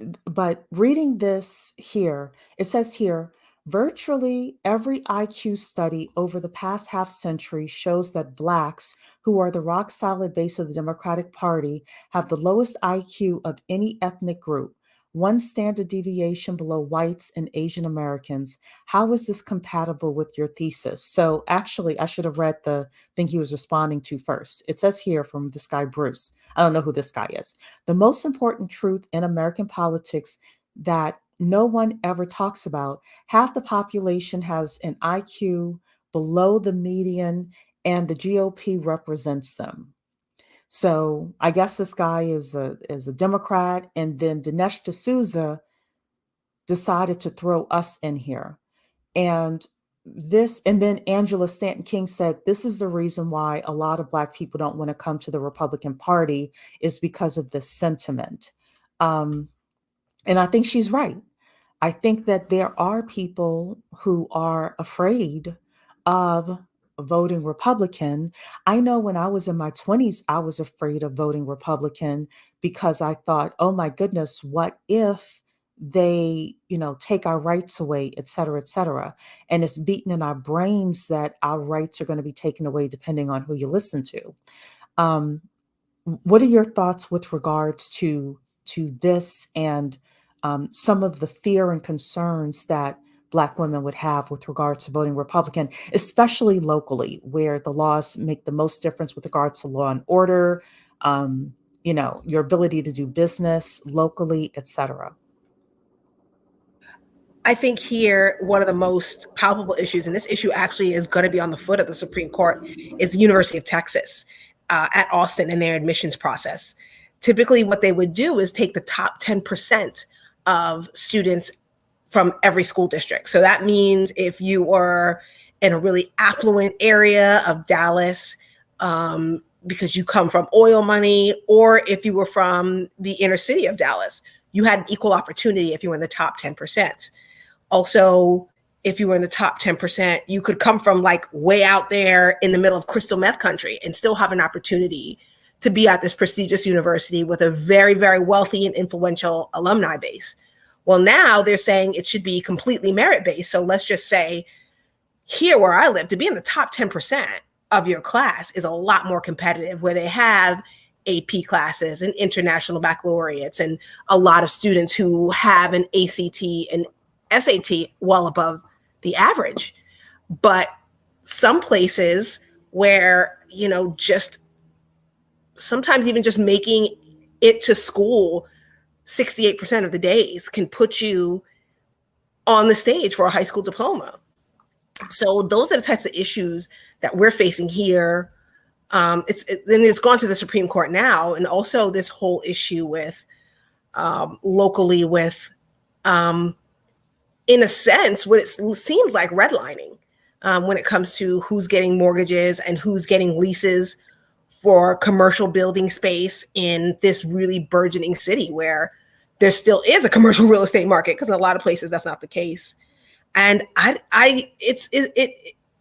reading this here, it says here, virtually every IQ study over the past half century shows that Blacks, who are the rock solid base of the Democratic Party, have the lowest IQ of any ethnic group, one standard deviation below whites and Asian Americans. How is this compatible with your thesis? So actually, I should have read the thing he was responding to first. It says here from this guy, Bruce. I don't know who this guy is. The most important truth in American politics that no one ever talks about: half the population has an IQ below the median, and the GOP represents them. So I guess this guy is a Democrat, and then Dinesh D'Souza decided to throw us in here. And then Angela Stanton King said, this is the reason why a lot of Black people don't want to come to the Republican Party, is because of this sentiment. And I think she's right. I think that there are people who are afraid of voting Republican. I know when I was in my 20s, I was afraid of voting Republican because I thought, oh my goodness, what if they, take our rights away, et cetera, et cetera. And it's beaten in our brains that our rights are going to be taken away depending on who you listen to. Um, what are your thoughts with regards to this and some of the fear and concerns that Black women would have with regards to voting Republican, especially locally, where the laws make the most difference with regards to law and order, your ability to do business locally, et cetera? I think here, one of the most palpable issues, and this issue actually is going to be on the foot of the Supreme Court, is the University of Texas at Austin and their admissions process. Typically, what they would do is take the top 10% of students from every school district. So that means if you were in a really affluent area of Dallas, because you come from oil money, or if you were from the inner city of Dallas, you had an equal opportunity if you were in the top 10%. Also, if you were in the top 10%, you could come from like way out there in the middle of crystal meth country and still have an opportunity to be at this prestigious university with a very, very wealthy and influential alumni base. Well, now they're saying it should be completely merit-based. So let's just say here where I live, to be in the top 10% of your class is a lot more competitive, where they have AP classes and international baccalaureates and a lot of students who have an ACT and SAT well above the average. But some places where, just sometimes even just making it to school 68% of the days can put you on the stage for a high school diploma. So those are the types of issues that we're facing here. It's gone to the Supreme Court now, and also this whole issue with locally with, in a sense, what it seems like redlining when it comes to who's getting mortgages and who's getting leases for commercial building space in this really burgeoning city where there still is a commercial real estate market, because in a lot of places that's not the case. And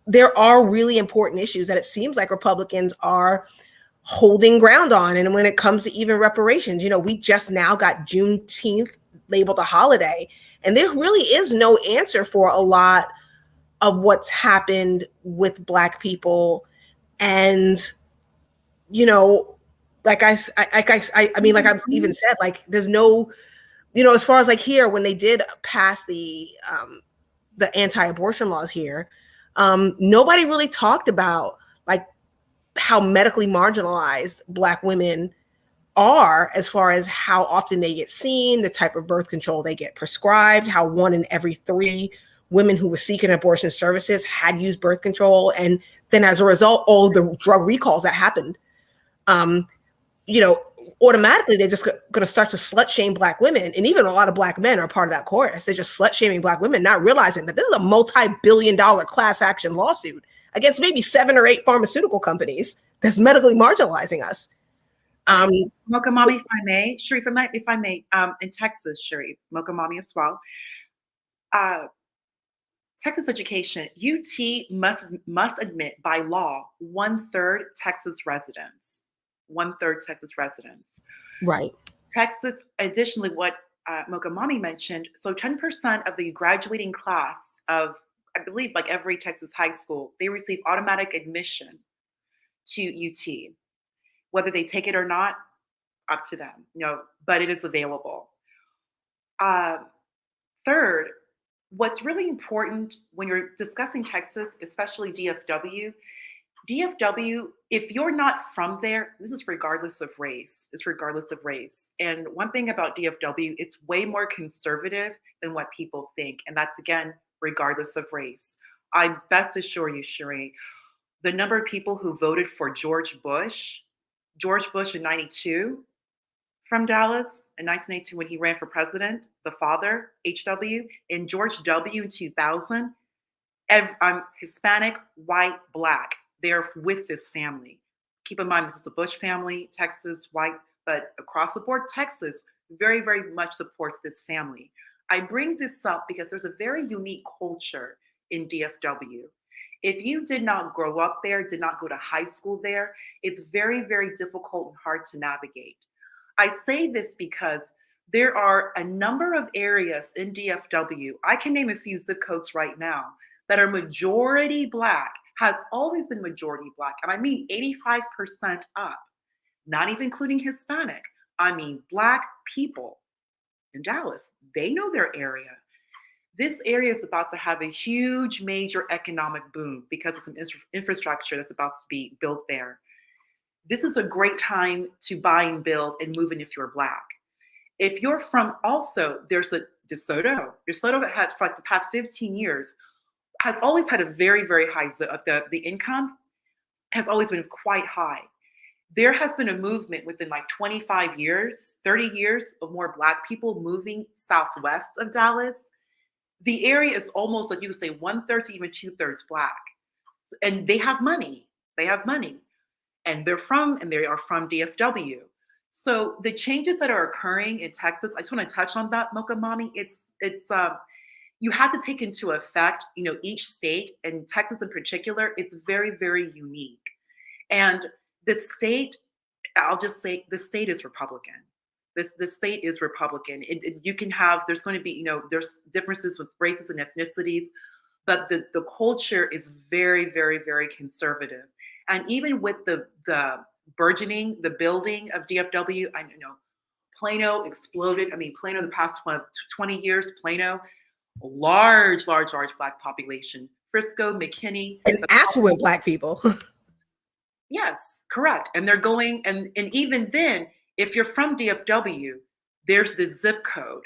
there are really important issues that it seems like Republicans are holding ground on. And when it comes to even reparations, we just now got Juneteenth labeled a holiday, and there really is no answer for a lot of what's happened with Black people. And, like I've even said, like, there's no, as far as like here, when they did pass the anti-abortion laws here, nobody really talked about like how medically marginalized Black women are, as far as how often they get seen, the type of birth control they get prescribed, how 1 in every 3 women who were seeking abortion services had used birth control. And then as a result, all of the drug recalls that happened, automatically they're just going to start to slut shame Black women. And even a lot of Black men are part of that chorus. They're just slut shaming Black women, not realizing that this is a multi-billion-dollar class action lawsuit against maybe 7 or 8 pharmaceutical companies that's medically marginalizing us. Mocha Mommy, if I may, Sharif, if I may, in Texas, Sharif, Mocha Mommy as well. Texas education, UT must admit by law 1/3 Texas residents. 1/3 Texas residents. Right. Texas, additionally, what Mocha Mommy mentioned, so 10% of the graduating class of, I believe, like every Texas high school, they receive automatic admission to UT. Whether they take it or not, up to them, but it is available. Third, what's really important when you're discussing Texas, especially DFW, if you're not from there, this is regardless of race. It's regardless of race. And one thing about DFW, it's way more conservative than what people think. And that's, again, regardless of race. I best assure you, Sheree, the number of people who voted for George Bush in 92 from Dallas in 1982 when he ran for president, the father, HW, and George W. in 2000, Hispanic, white, Black. They're with this family. Keep in mind, this is the Bush family, Texas, white, but across the board, Texas very, very much supports this family. I bring this up because there's a very unique culture in DFW. If you did not grow up there, did not go to high school there, it's very, very difficult and hard to navigate. I say this because there are a number of areas in DFW. I can name a few zip codes right now that are majority Black, has always been majority Black. And I mean 85% up, not even including Hispanic. I mean Black people in Dallas. They know their area. This area is about to have a huge major economic boom because of some infrastructure that's about to be built there. This is a great time to buy and build and move in if you're Black. If you're from, also, there's a DeSoto. DeSoto has, for like the past 15 years, has always had a very, very high, the income has always been quite high. There has been a movement within like 25 years, 30 years of more Black people moving southwest of Dallas. The area is almost like you would say 1/3 to even 2/3 Black. And they have money. They have money. And they are from DFW. So the changes that are occurring in Texas, I just want to touch on that, Mocha Mommy. It's you have to take into effect, each state, and Texas in particular, it's very, very unique. And the state, I'll just say the state is Republican. The state is Republican. You can have, there's going to be, there's differences with races and ethnicities, but the culture is very, very, very conservative. And even with the burgeoning, the building of DFW, I know Plano exploded. I mean, Plano, the past 20 years, Plano, large Black population. Frisco, McKinney, And affluent Black people. yes, correct. And they're going, and even then, if you're from DFW, there's the zip code.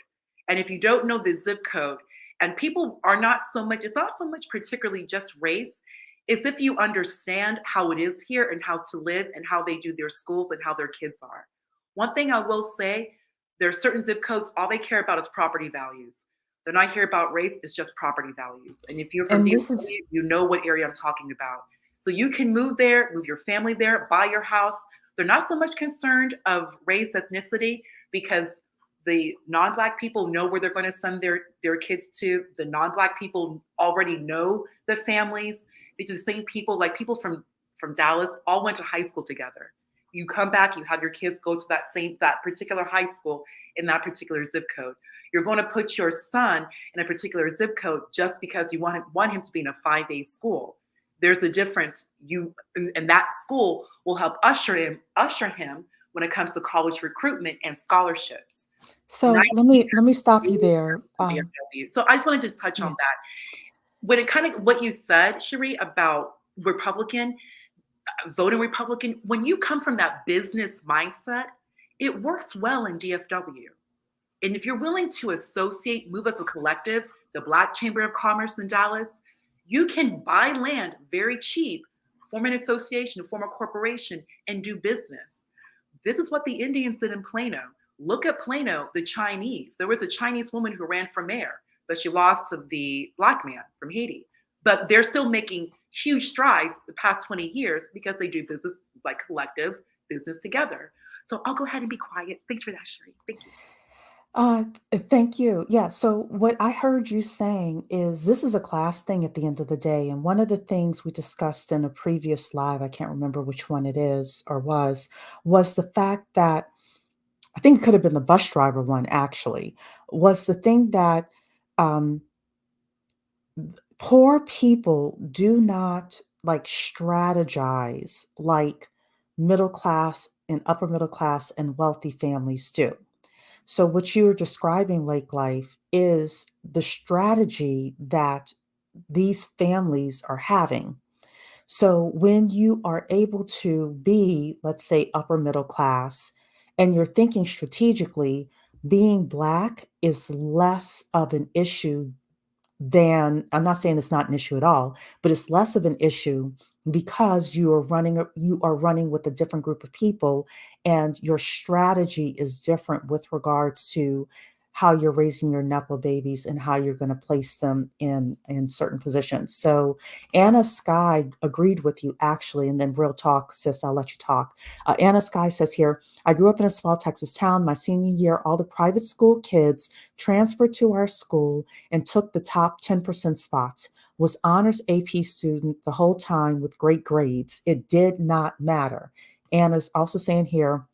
And if you don't know the zip code, and people are not so much, it's not so much particularly just race, it's if you understand how it is here and how to live and how they do their schools and how their kids are. One thing I will say, there are certain zip codes, all they care about is property values. They're not here about race, it's just property values. And if you're from And DFW, this is you know what area I'm talking about. So you can move there, move your family there, buy your house. They're not so much concerned of race, ethnicity, because the non-Black people know where they're going to send their kids to. The non-Black people already know the families. These are the same people, like people from Dallas, all went to high school together. You come back, you have your kids go to that particular high school in that particular zip code. You're going to put your son in a particular zip code just because you want him to be in a 5-day school. There's a difference. And that school will help usher him when it comes to college recruitment and scholarships. so let me stop you there. So I just want to just touch on that. When it kind of what you said, Cherie, about Republican, voting Republican, when you come from that business mindset, it works well in DFW. And if you're willing to associate, move as a collective, the Black Chamber of Commerce in Dallas, you can buy land very cheap, form an association, form a corporation, and do business. This is what the Indians did in Plano. Look at Plano, the Chinese. There was a Chinese woman who ran for mayor, but she lost to the Black man from Haiti. But they're still making huge strides the past 20 years because they do business, like collective business together. So I'll go ahead and be quiet. Thanks for that, Cherie. Thank you. Thank you. Yeah. So what I heard you saying is this is a class thing at the end of the day. And one of the things we discussed in a previous live, I can't remember which one it is or was the fact that I think it could have been the bus driver one actually, was the thing that um, poor people do not like strategize like middle class and upper middle class and wealthy families do. So what you're describing, Lake Life, is the strategy that these families are having. So when you are able to be, let's say, upper middle class, and you're thinking strategically, being Black is less of an issue than, I'm not saying it's not an issue at all, but it's less of an issue because you are running with a different group of people and your strategy is different with regards to how you're raising your nepo babies and how you're going to place them in certain positions. So Anna Sky agreed with you actually, and then real talk, sis, I'll let you talk. Anna Sky says here, I grew up in a small Texas town. My senior year, all the private school kids transferred to our school and took the top 10% spots. Was honors AP student the whole time with great grades. It did not matter. Anna's also saying here,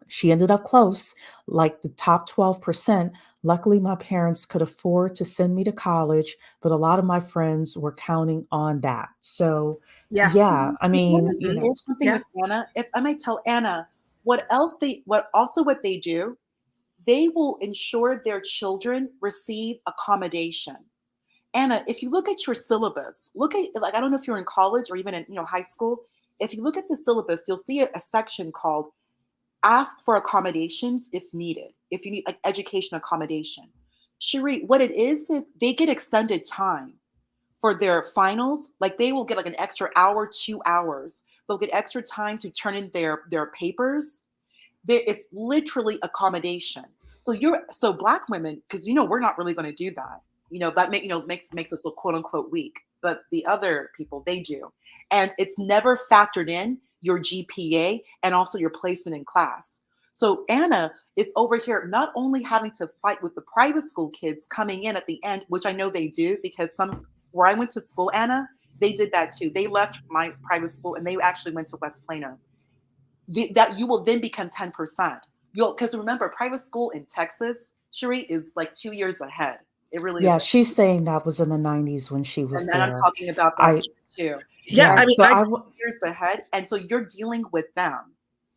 she ended up close, like the top 12%. Luckily, my parents could afford to send me to college, but a lot of my friends were counting on that. So, Yeah. yeah, I mean, If there's something Yeah. with Anna, if I might tell Anna, what they do, they will ensure their children receive accommodation. Anna, if you look at your syllabus, look at, like, I don't know if you're in college or even in, high school. If you look at the syllabus, you'll see a section called ask for accommodations if needed, if you need like education accommodation. Cherie, what it is they get extended time for their finals. Like they will get like an extra hour, 2 hours. They'll get extra time to turn in their papers. It's literally accommodation. So Black women, because we're not really going to do that. That makes us look quote unquote weak. But the other people, they do. And it's never factored in your GPA and also your placement in class. So Anna is over here not only having to fight with the private school kids coming in at the end, which I know they do, because where I went to school, Anna, they did that too. They left my private school and they actually went to West Plano. That you will then become 10%. Because remember, private school in Texas, Cherie, is like 2 years ahead. It really is. yeah, she's saying that was in the 90s when she was And I'm there. talking about that I, too. Yeah. yeah, I mean, so I, 2 years ahead. And so you're dealing with them.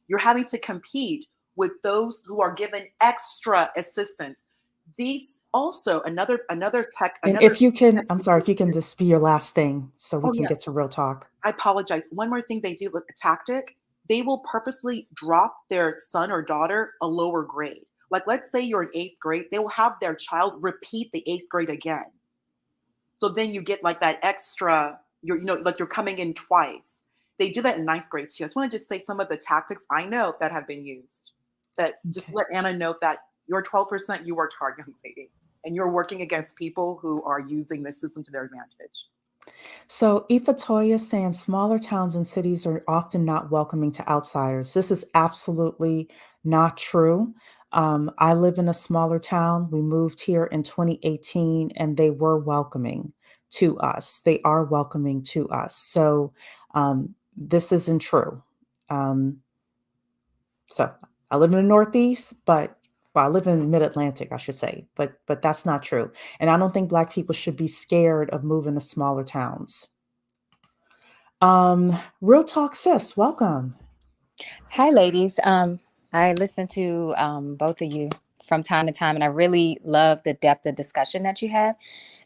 You're having to compete with those who are given extra assistance. These also another tech, and another if you can, I'm sorry, if you can just be your last thing so we oh can yeah, get to real talk. I apologize. One more thing they do with the tactic, they will purposely drop their son or daughter a lower grade. Like, let's say you're in eighth grade, they will have their child repeat the eighth grade again. So then you get like that extra, like you're coming in twice. They do that in ninth grade too. I just want to just say some of the tactics I know that have been used. That just Okay. let Anna know that your 12%, you worked hard, young lady, and you're working against people who are using the system to their advantage. So Ifatoya saying smaller towns and cities are often not welcoming to outsiders. This is absolutely not true. I live in a smaller town. We moved here in 2018 and they were welcoming to us. They are welcoming to us. So this isn't true. Um, so I live in the Northeast, but well, I live in Mid-Atlantic, I should say, but that's not true. And I don't think Black people should be scared of moving to smaller towns. Real Talk Sis, welcome. Hi, ladies. I listen to both of you from time to time, and I really love the depth of discussion that you have.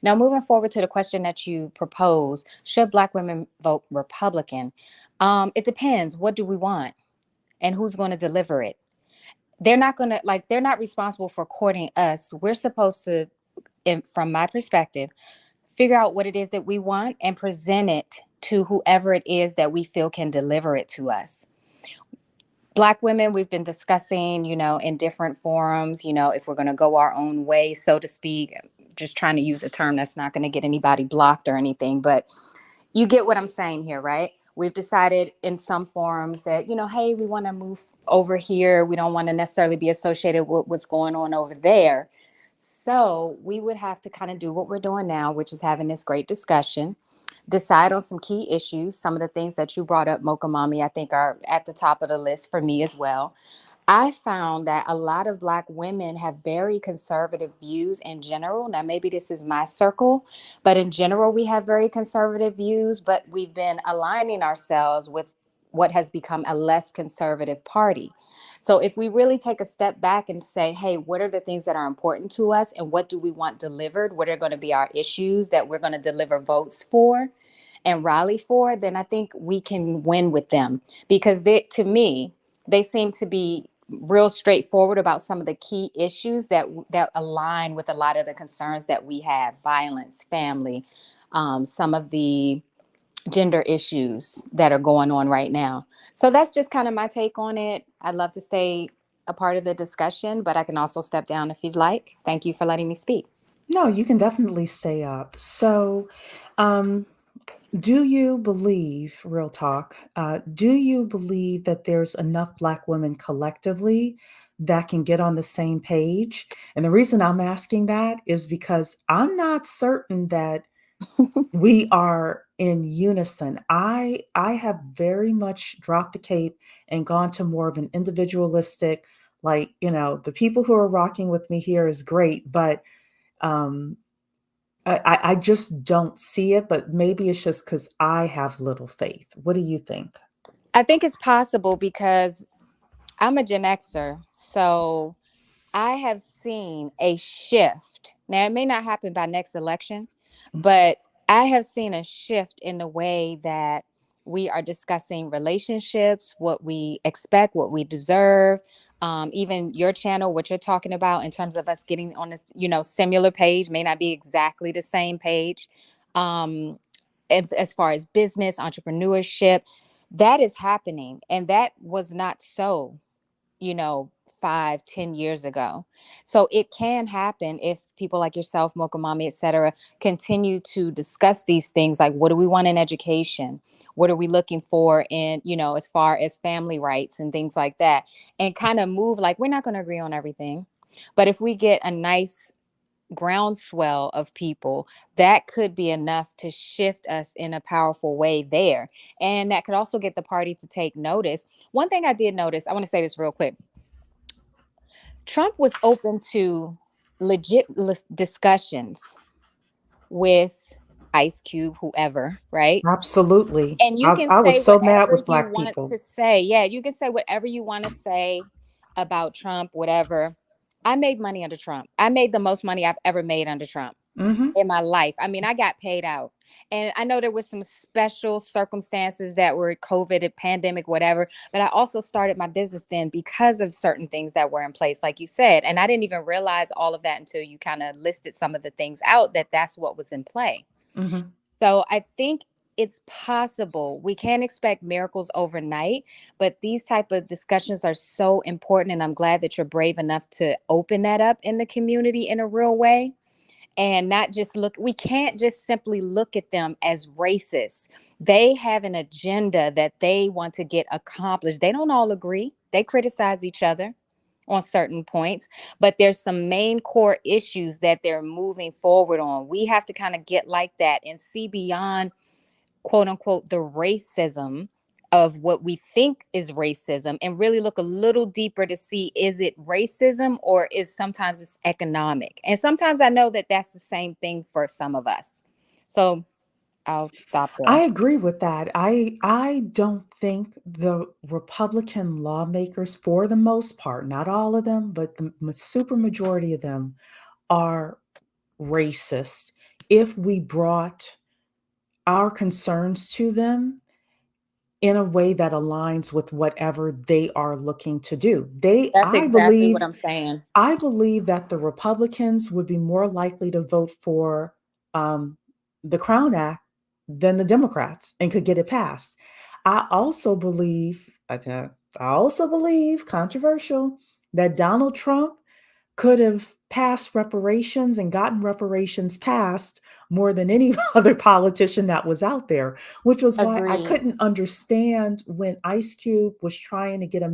Now, moving forward to the question that you propose, should Black women vote Republican? It depends. What do we want, and who's going to deliver it? They're not going to they're not responsible for courting us. We're supposed to, from my perspective, figure out what it is that we want and present it to whoever it is that we feel can deliver it to us. Black women, we've been discussing, in different forums, if we're going to go our own way, so to speak, just trying to use a term that's not going to get anybody blocked or anything. But you get what I'm saying here, right? We've decided in some forums that, hey, we want to move over here. We don't want to necessarily be associated with what's going on over there. So we would have to kind of do what we're doing now, which is having this great discussion, decide on some key issues. Some of the things that you brought up, Mocha Mommy, I think are at the top of the list for me as well. I found that a lot of Black women have very conservative views in general. Now, maybe this is my circle, but in general, we have very conservative views, but we've been aligning ourselves with what has become a less conservative party. So if we really take a step back and say, hey, what are the things that are important to us and what do we want delivered? What are going to be our issues that we're going to deliver votes for and rally for? Then I think we can win with them because to me, they seem to be real straightforward about some of the key issues that align with a lot of the concerns that we have: violence, family, some of the gender issues that are going on right now. So that's just kind of my take on it. I'd love to stay a part of the discussion, but I can also step down if you'd like. Thank you for letting me speak. No, you can definitely stay up. So, um, do you believe, real talk, do you believe that there's enough Black women collectively that can get on the same page? And the reason I'm asking that is because I'm not certain that we are in unison. I have very much dropped the cape and gone to more of an individualistic, like, the people who are rocking with me here is great, but um I just don't see it, but maybe it's just because I have little faith. What do you think? I think it's possible because I'm a Gen Xer. So I have seen a shift. Now, it may not happen by next election, but I have seen a shift in the way that we are discussing relationships, what we expect, what we deserve. Even your channel, what you're talking about in terms of us getting on this, similar page, may not be exactly the same page. Um, as far as business, entrepreneurship, that is happening. And that was not so, you know, 5, 10 years ago. So it can happen if people like yourself, Mocha Mommy, et cetera, continue to discuss these things. Like, what do we want in education? What are we looking for in, as far as family rights and things like that? And kind of move, like, we're not going to agree on everything. But if we get a nice groundswell of people, that could be enough to shift us in a powerful way there. And that could also get the party to take notice. One thing I did notice, I want to say this real quick. Trump was open to legit discussions with Ice Cube, whoever, right? Absolutely. And you can I say was so mad whatever with you Black want people. to say. Yeah, you can say whatever you want to say about Trump, whatever. I made money under Trump. I made the most money I've ever made under Trump Hmm. in my life. I mean, I got paid out. And I know there was some special circumstances that were COVID, a pandemic, whatever. But I also started my business then because of certain things that were in place, like you said. And I didn't even realize all of that until you kind of listed some of the things out that's what was in play. Hmm. So I think it's possible. We can't expect miracles overnight, but these type of discussions are so important. And I'm glad that you're brave enough to open that up in the community in a real way and not just look. We can't just simply look at them as racist. They have an agenda that they want to get accomplished. They don't all agree. They criticize each other on certain points, but there's some main core issues that they're moving forward on. We have to kind of get like that and see beyond, quote unquote, the racism of what we think is racism and really look a little deeper to see, is it racism or is sometimes it's economic? And sometimes I know that that's the same thing for some of us. So I'll stop I there. agree with that. I don't think the Republican lawmakers, for the most part, not all of them, but the super majority of them, are racist. If we brought our concerns to them in a way that aligns with whatever they are looking to do. That's exactly what I'm saying. I believe that the Republicans would be more likely to vote for um, the Crown Act than the Democrats and could get it passed. I also believe, controversial, that Donald Trump could have passed reparations and gotten reparations passed more than any other politician that was out there, which was why I Agreed. couldn't understand when Ice Cube was trying to get a,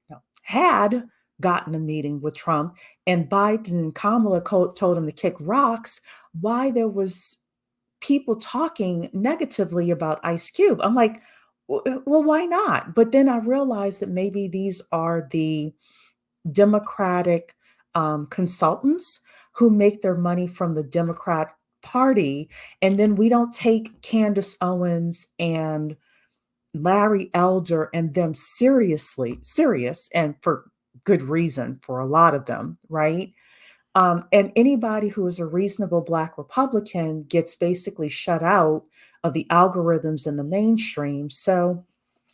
no, had gotten a meeting with Trump and Biden and Kamala told him to kick rocks, why there was people talking negatively about Ice Cube. I'm like, well, why not? But then I realized that maybe these are the Democratic consultants who make their money from the Democrat Party. And then we don't take Candace Owens and Larry Elder and them serious, and for good reason for a lot of them, right? And anybody who is a reasonable Black Republican gets basically shut out of the algorithms in the mainstream. So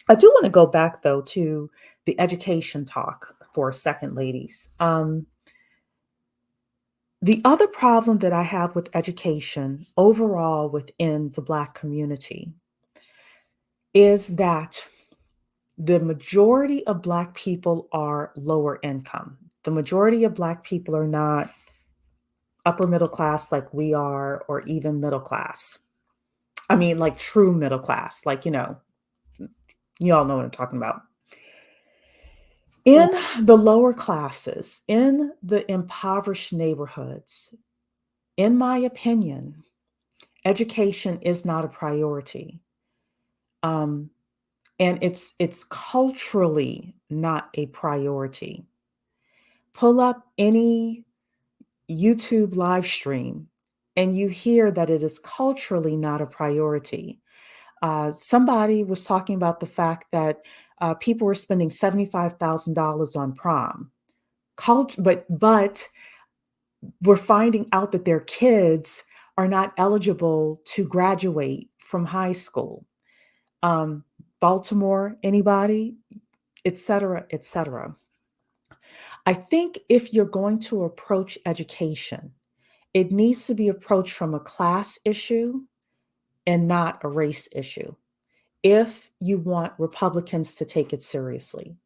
I do want to go back though to the education talk for a second, ladies. The other problem that I have with education overall within the Black community is that The majority of Black people are lower income. The majority of Black people are not upper middle class like we are, or even middle class. I mean, like true middle class, like, you all know what I'm talking about. In the lower classes, in the impoverished neighborhoods, in my opinion, education is not a priority. Um, and it's culturally not a priority. Pull up any YouTube live stream and you hear that it is culturally not a priority. Somebody was talking about the fact that people were spending $75,000 on prom. But we're finding out that their kids are not eligible to graduate from high school. Um, Baltimore, anybody, et cetera, et cetera. I think if you're going to approach education, it needs to be approached from a class issue and not a race issue if you want Republicans to take it seriously.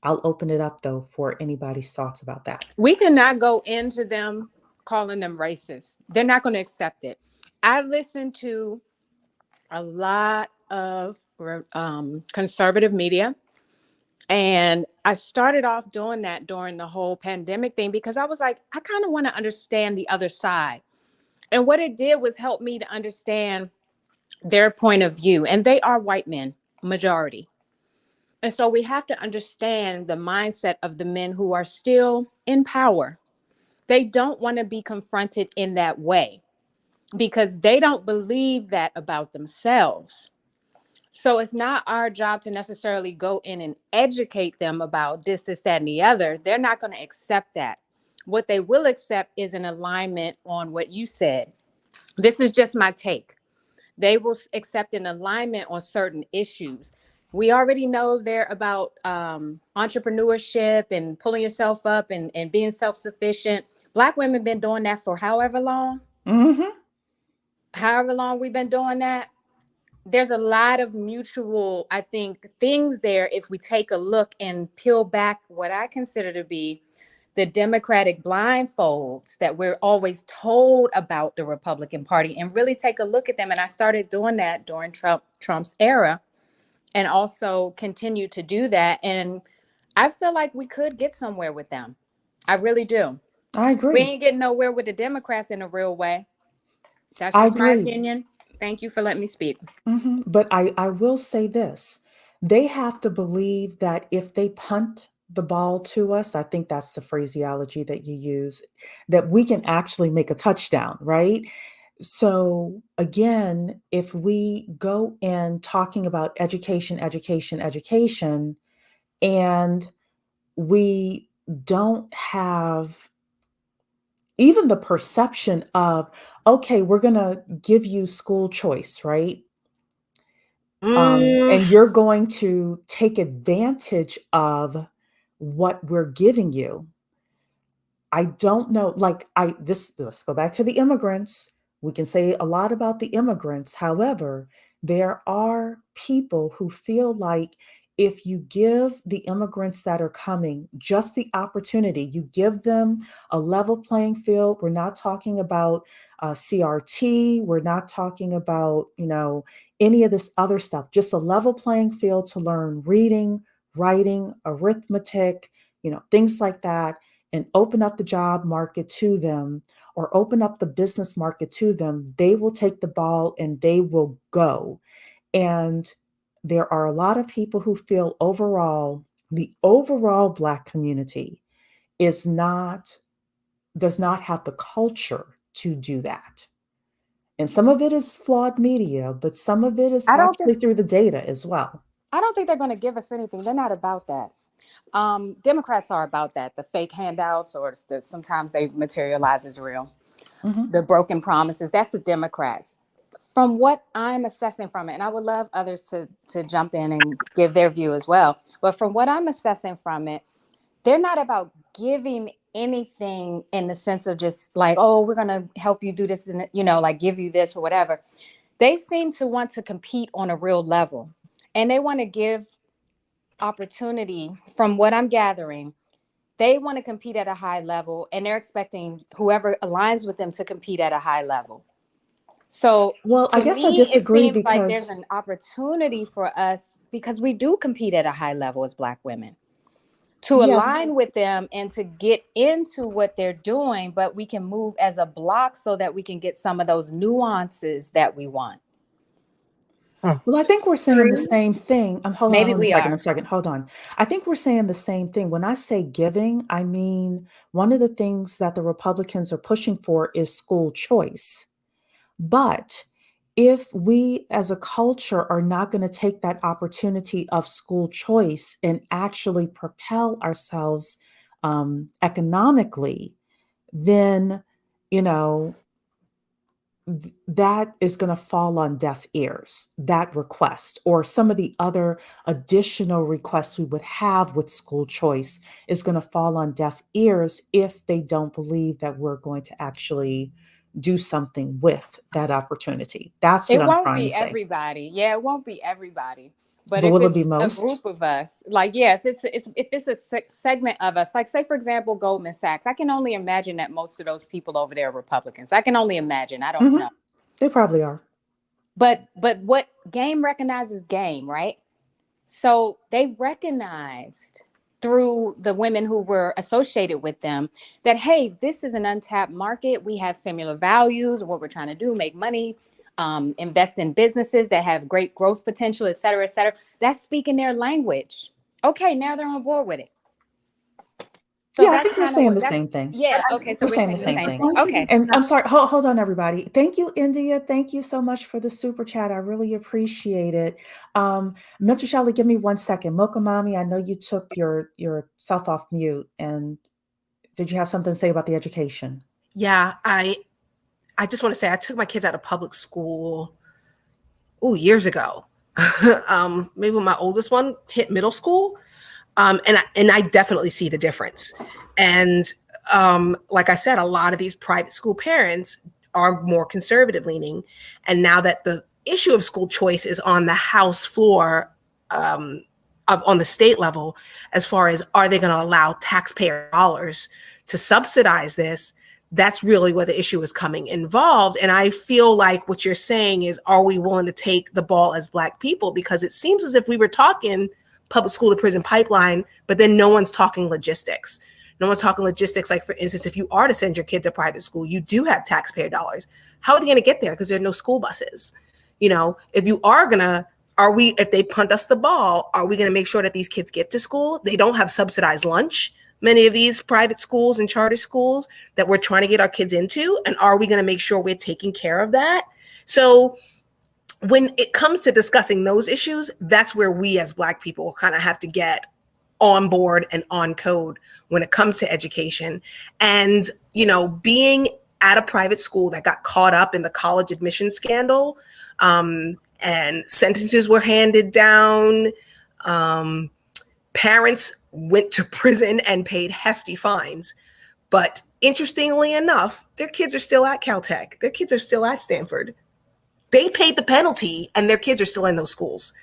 I'll open it up, though, for anybody's thoughts about that. We cannot go into them calling them racist. They're not going to accept it. I listen to a lot of conservative media, and I started off doing that during the whole pandemic thing because I was like, I kind of want to understand the other side. And what it did was help me to understand their point of view. And they are white men, majority. And so we have to understand the mindset of the men who are still in power. They don't want to be confronted in that way because they don't believe that about themselves. So it's not our job to necessarily go in and educate them about this, that, and the other. They're not going to accept that. What they will accept is an alignment on what you said. This is just my take. They will accept an alignment on certain issues. We already know they're about entrepreneurship and pulling yourself up and being self-sufficient. Black women been doing that for however long. Mm-hmm. However long we've been doing that. There's a lot of mutual, I think, things there if we take a look and peel back what I consider to be the Democratic blindfolds that we're always told about the Republican Party and really take a look at them. And I started doing that during Trump's era and also continue to do that. And I feel like we could get somewhere with them. I really do. I We agree. ain't getting nowhere with the Democrats in a real way. That's I just my agree. opinion. Thank you for letting me speak. But I will say this. They have to believe that if they punt the ball to us, I think that's the phraseology that you use, that we can actually make a touchdown, right? So again, if we go in talking about education, education, education, and we don't have even the perception of, okay, we're going to give you school choice, right? And you're going to take advantage of what we're giving you. I don't know, let's go back to the immigrants. We can say a lot about the immigrants. However, there are people who feel like if you give the immigrants that are coming just the opportunity, you give them a level playing field. We're not talking about CRT. We're not talking about, any of this other stuff, just a level playing field to learn reading, writing, arithmetic, things like that, and open up the job market to them or open up the business market to them, they will take the ball and they will go. And there are a lot of people who feel the overall Black community does not have the culture to do that. And some of it is flawed media, but some of it is I don't actually think through the data as well. they're going to give us anything. They're not about that. Democrats are about that. The fake handouts, or that sometimes they materialize as real. Mm-hmm. The broken promises. That's the Democrats. From what I'm assessing from it, and I would love others to jump in and give their view as well. But from what I'm assessing from it, they're not about giving anything in the sense of just like, oh, we're going to help you do this and, like give you this or whatever. They seem to want to compete on a real level, and they want to give opportunity, from what I'm gathering, they want to compete at a high level and they're expecting whoever aligns with them to compete at a high level. So Well, I to guess I me, it disagree seems like there's because, an opportunity for us, because we do compete at a high level as Black women, to yes, align with them and to get into what they're doing, but we can move as a block so that we can get some of those nuances that we want. well, I think we're saying the same thing. Maybe Hold on we a are. second, hold on. I think we're saying the same thing. When I say giving, I mean one of the things that the Republicans are pushing for is school choice. But if we as a culture are not going to take that opportunity of school choice and actually propel ourselves economically, then, you know, that is going to fall on deaf ears, that request, or some of the other additional requests we would have with school choice is going to fall on deaf ears if they don't believe that we're going to actually do something with that opportunity. That's what It I'm won't trying to be say. everybody. Yeah, it won't be everybody. But But if will it be it's a most? group of us, like, yeah, if it's a segment of us, like, say, for example, Goldman Sachs, I can only imagine that most of those people over there are Republicans. I can only imagine. I don't Hmm. know. They probably are. But what game recognizes game, right? So they recognized through the women who were associated with them that, hey, this is an untapped market. We have similar values. What we're trying to do, make money, invest in businesses that have great growth potential, et cetera, et cetera. That's speaking their language. Okay, now they're on board with it. So Yeah, I that's think we're kind of saying what the that's, same thing. yeah. Okay, so We're we're saying the saying the same same thing. thing. Okay. And I'm sorry, hold on, everybody. Thank you, India. Thank you so much for the super chat. I really appreciate it. Mentor Shelley, give me 1 second. Mocha Mommy, I know you took yourself off mute. And did you have something to say about the education? Yeah, I just want to say I took my kids out of public school years ago. Maybe when my oldest one hit middle school. And I definitely see the difference. And like I said, a lot of these private school parents are more conservative leaning. And now that the issue of school choice is on the House floor, on the state level, as far as are they going to allow taxpayer dollars to subsidize this, that's really where the issue is coming involved. And I feel like what you're saying is, are we willing to take the ball as Black people? Because it seems as if we were talking public school to prison pipeline, but then no one's talking logistics. No one's talking logistics. Like, for instance, if you are to send your kid to private school, you do have taxpayer dollars. How are they going to get there? Because there are no school buses. If you are going to, if they punt us the ball, are we going to make sure that these kids get to school? They don't have subsidized lunch, many of these private schools and charter schools that we're trying to get our kids into. And are we going to make sure we're taking care of that? So when it comes to discussing those issues, that's where we as Black people kind of have to get on board and on code when it comes to education. And, being at a private school that got caught up in the college admission scandal, and sentences were handed down, parents went to prison and paid hefty fines. But interestingly enough, their kids are still at Caltech. Their kids are still at Stanford. They paid the penalty and their kids are still in those schools.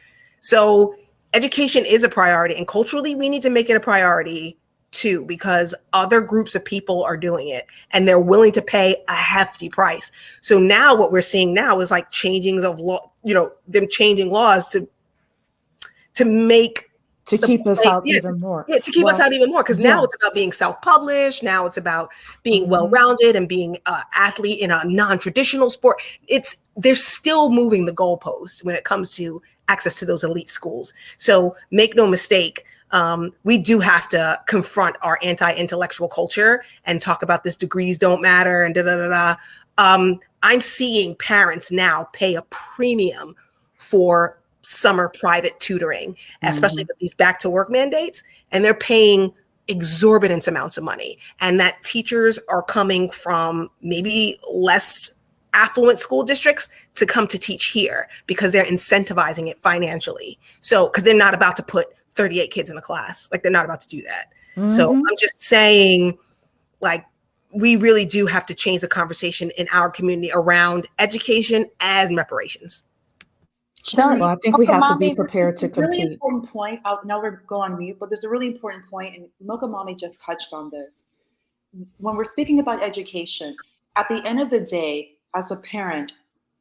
So education is a priority, and culturally we need to make it a priority too, because other groups of people are doing it and they're willing to pay a hefty price. So now what we're seeing now is like changings of law, them changing laws to make To keep us out even more. to keep us Well, out even more, because now yeah. it's about being self-published. Now it's about being Mhm. well-rounded and being an athlete in a non-traditional sport. They're still moving the goalposts when it comes to access to those elite schools. So make no mistake, we do have to confront our anti-intellectual culture and talk about this degrees don't matter and da-da-da-da. I'm seeing parents now pay a premium for summer private tutoring, especially Mhm. with these back to work mandates, and they're paying exorbitant amounts of money. And that teachers are coming from maybe less affluent school districts to come to teach here because they're incentivizing it financially. So, because they're not about to put 38 kids in a class, like they're not about to do that. So Mhm. I'm just saying, like, we really do have to change the conversation in our community around education and reparations. Don't Well, I think we Mocha have to be Mommy. prepared There's to a really compete. important point. Now we're go on mute, but there's a really important point, and Mocha Mommy just touched on this. When we're speaking about education, at the end of the day, as a parent,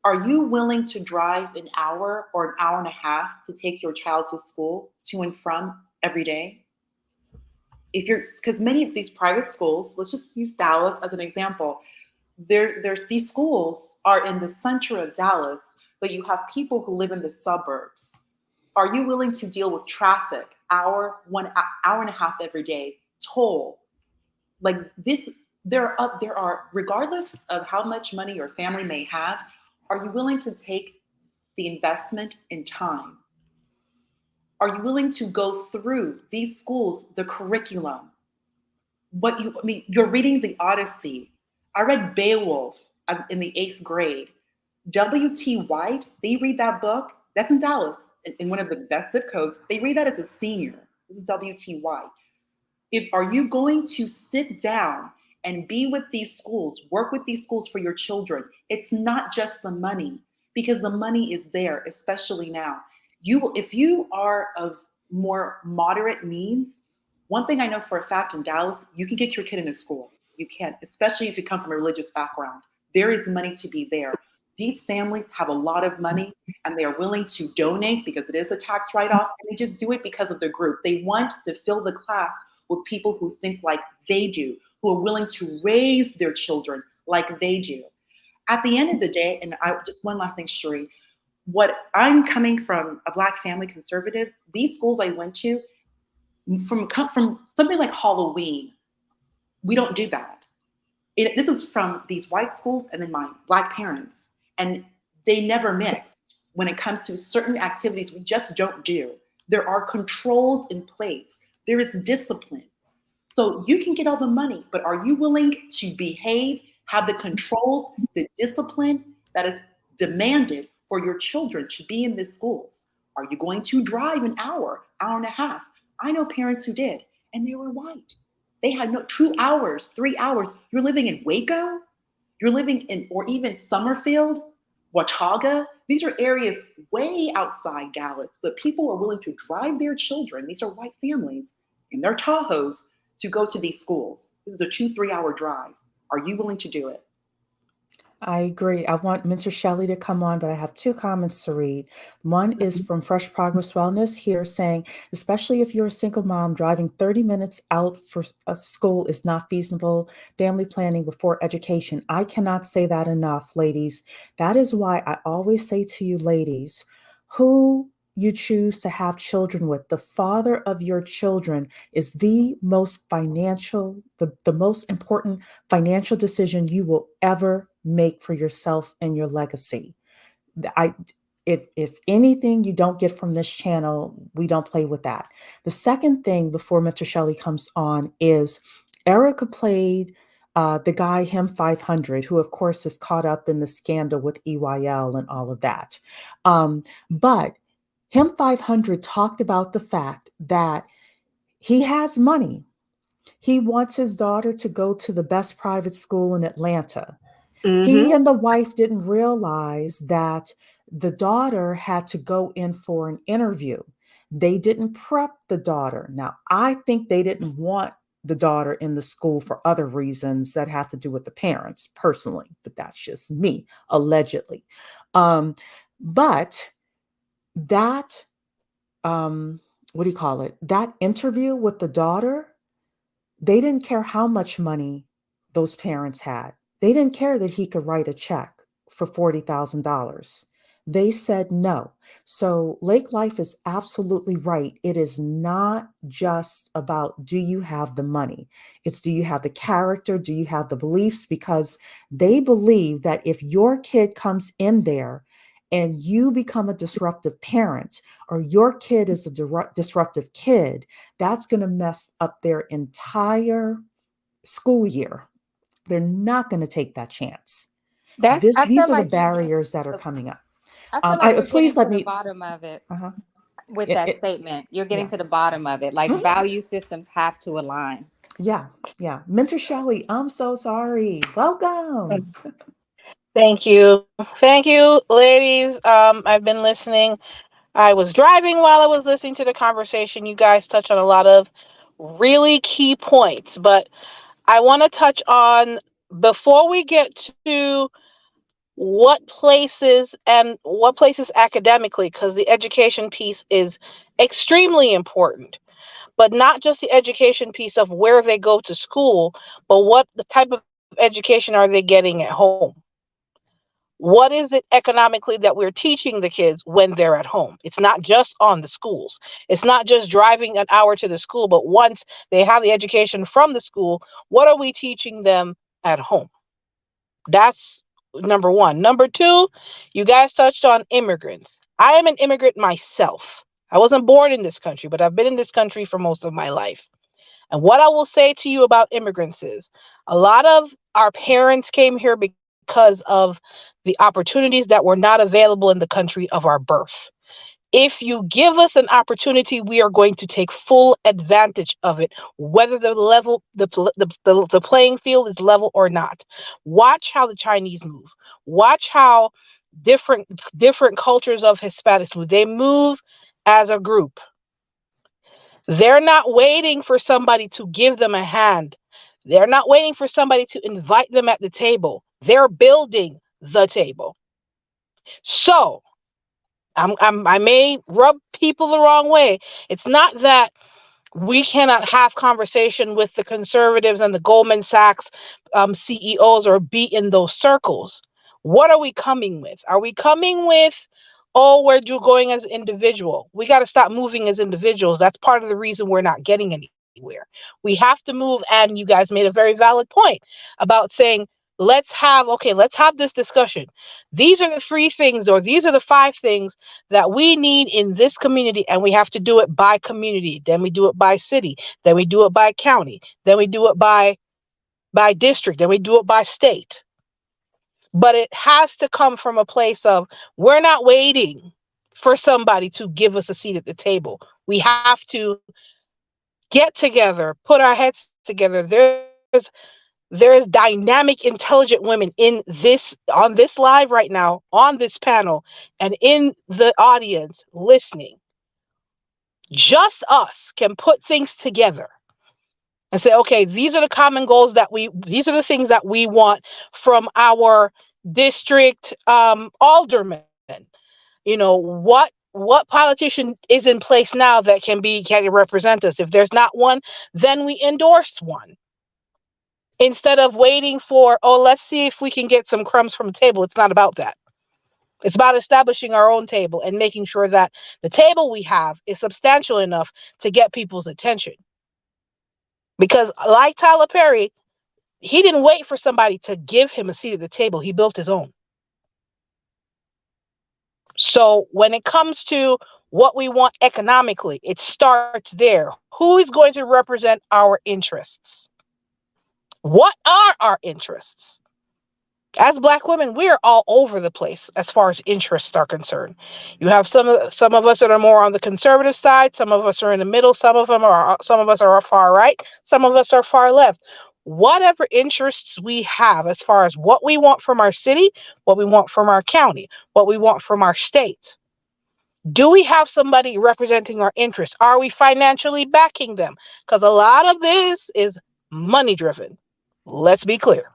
are you willing to drive an hour or an hour and a half to take your child to school to and from every day? If you're, because many of these private schools, let's just use Dallas as an example. There's these schools are in the center of Dallas, but you have people who live in the suburbs. Are you willing to deal with traffic, hour and a half every day, toll, like this? There are, regardless of how much money your family may have, are you willing to take the investment in time? Are you willing to go through these schools, the curriculum? I mean, you're reading the Odyssey. I read Beowulf in the 8th grade. W.T. White, they read that book. That's in Dallas, in one of the best zip codes. They read that as a senior. This is W.T. White. Are you going to sit down and be with these schools, work with these schools for your children? It's not just the money, because the money is there, especially now. If you are of more moderate means, one thing I know for a fact in Dallas, you can get your kid into school. You can, especially if you come from a religious background. There is money to be there. These families have a lot of money and they are willing to donate because it is a tax write-off, and they just do it because of the group. They want to fill the class with people who think like they do, who are willing to raise their children like they do. At the end of the day, and I just one last thing, Sheree, what I'm coming from a Black family conservative, these schools I went to, come from something like Halloween, we don't do that. This is from these white schools and then my Black parents, and they never mix when it comes to certain activities we just don't do. There are controls in place. There is discipline. So you can get all the money, but are you willing to behave, have the controls, the discipline that is demanded for your children to be in these schools? Are you going to drive an hour, hour and a half? I know parents who did, and they were white. They had no 2 hours, 3 hours. You're living in Waco, you're living in, or even Summerfield, Watauga. These are areas way outside Dallas, but people are willing to drive their children. These are white families in their Tahoes to go to these schools. This is a 2-3 hour drive. Are you willing to do it? I agree. I want Mr. Shelley to come on, but I have two comments to read. One is from Fresh Progress Wellness here saying, especially if you're a single mom, driving 30 minutes out for a school is not feasible. Family planning before education. I cannot say that enough, ladies. That is why I always say to you, ladies, who you choose to have children with, the father of your children is the most the most important financial decision you will ever make for yourself and your legacy. I if anything you don't get from this channel, we don't play with that. The second thing before Mr. Shelley comes on is Erica played the guy him 500, who of course is caught up in the scandal with EYL and all of that. But him 500 talked about the fact that he has money. He wants his daughter to go to the best private school in Atlanta. He and the wife didn't realize that the daughter had to go in for an interview. They didn't prep the daughter. Now, I think they didn't want the daughter in the school for other reasons that have to do with the parents personally, but that's just me, allegedly. But that, what do you call it? That interview with the daughter, they didn't care how much money those parents had. They didn't care that he could write a check for $40,000. They said no. So Lake Life is absolutely right. It is not just about, do you have the money? It's, do you have the character? Do you have the beliefs? Because they believe that if your kid comes in there and you become a disruptive parent, or your kid is a disruptive kid, that's going to mess up their entire school year. They're not going to take that chance. I feel These are the like you're getting barriers that are the, coming up. I feel like you're getting Please let to the me. bottom of it Uh-huh. with that statement. You're getting Yeah. to the bottom of it. Like Mhm. value systems have to align. Yeah. Mentor Shelley, I'm so sorry. Welcome. Thank you. Thank you, ladies. I've been listening. I was driving while I was listening to the conversation. You guys touched on a lot of really key points, but I want to touch on, before we get to what places academically, because the education piece is extremely important, but not just the education piece of where they go to school, but what the type of education are they getting at home? What is it economically that we're teaching the kids when they're at home? It's not just on the schools. It's not just driving an hour to the school, but once they have the education from the school, what are we teaching them at home? That's number one. Number two, you guys touched on immigrants. I am an immigrant myself. I wasn't born in this country, but I've been in this country for most of my life. And what I will say to you about immigrants is, a lot of our parents came here because of the opportunities that were not available in the country of our birth. If you give us an opportunity, we are going to take full advantage of it, whether the playing field is level or not. Watch how the Chinese move. Watch how different different cultures of Hispanics move. They move as a group. They're not waiting for somebody to give them a hand. They're not waiting for somebody to invite them at the table. They're building the table. So I may rub people the wrong way. It's not that we cannot have conversation with the conservatives and the Goldman Sachs CEOs, or be in those circles. What are we coming with? Are we coming with, oh, we're going as an individual? We got to stop moving as individuals. That's part of the reason we're not getting anywhere. We have to move. And you guys made a very valid point about saying, let's have this discussion. These are the three things, or these are the five things that we need in this community, and we have to do it by community. Then we do it by city. Then we do it by county. Then we do it by district. Then we do it by state. But it has to come from a place of, we're not waiting for somebody to give us a seat at the table. We have to get together, put our heads together. There is dynamic, intelligent women in on this live right now, on this panel, and in the audience listening. Just us can put things together and say, okay, these are the common goals these are the things that we want from our district aldermen. What politician is in place now that can represent us? If there's not one, then we endorse one. Instead of waiting for, oh, let's see if we can get some crumbs from the table. It's not about that. It's about establishing our own table and making sure that the table we have is substantial enough to get people's attention. Because like Tyler Perry, he didn't wait for somebody to give him a seat at the table. He built his own. So when it comes to what we want economically, it starts there. Who is going to represent our interests? What are our interests? As Black women, we are all over the place as far as interests are concerned. You have some of us that are more on the conservative side. Some of us are in the middle. Some of us are far right. Some of us are far left. Whatever interests we have as far as what we want from our city, what we want from our county, what we want from our state. Do we have somebody representing our interests? Are we financially backing them? Because a lot of this is money driven. Let's be clear.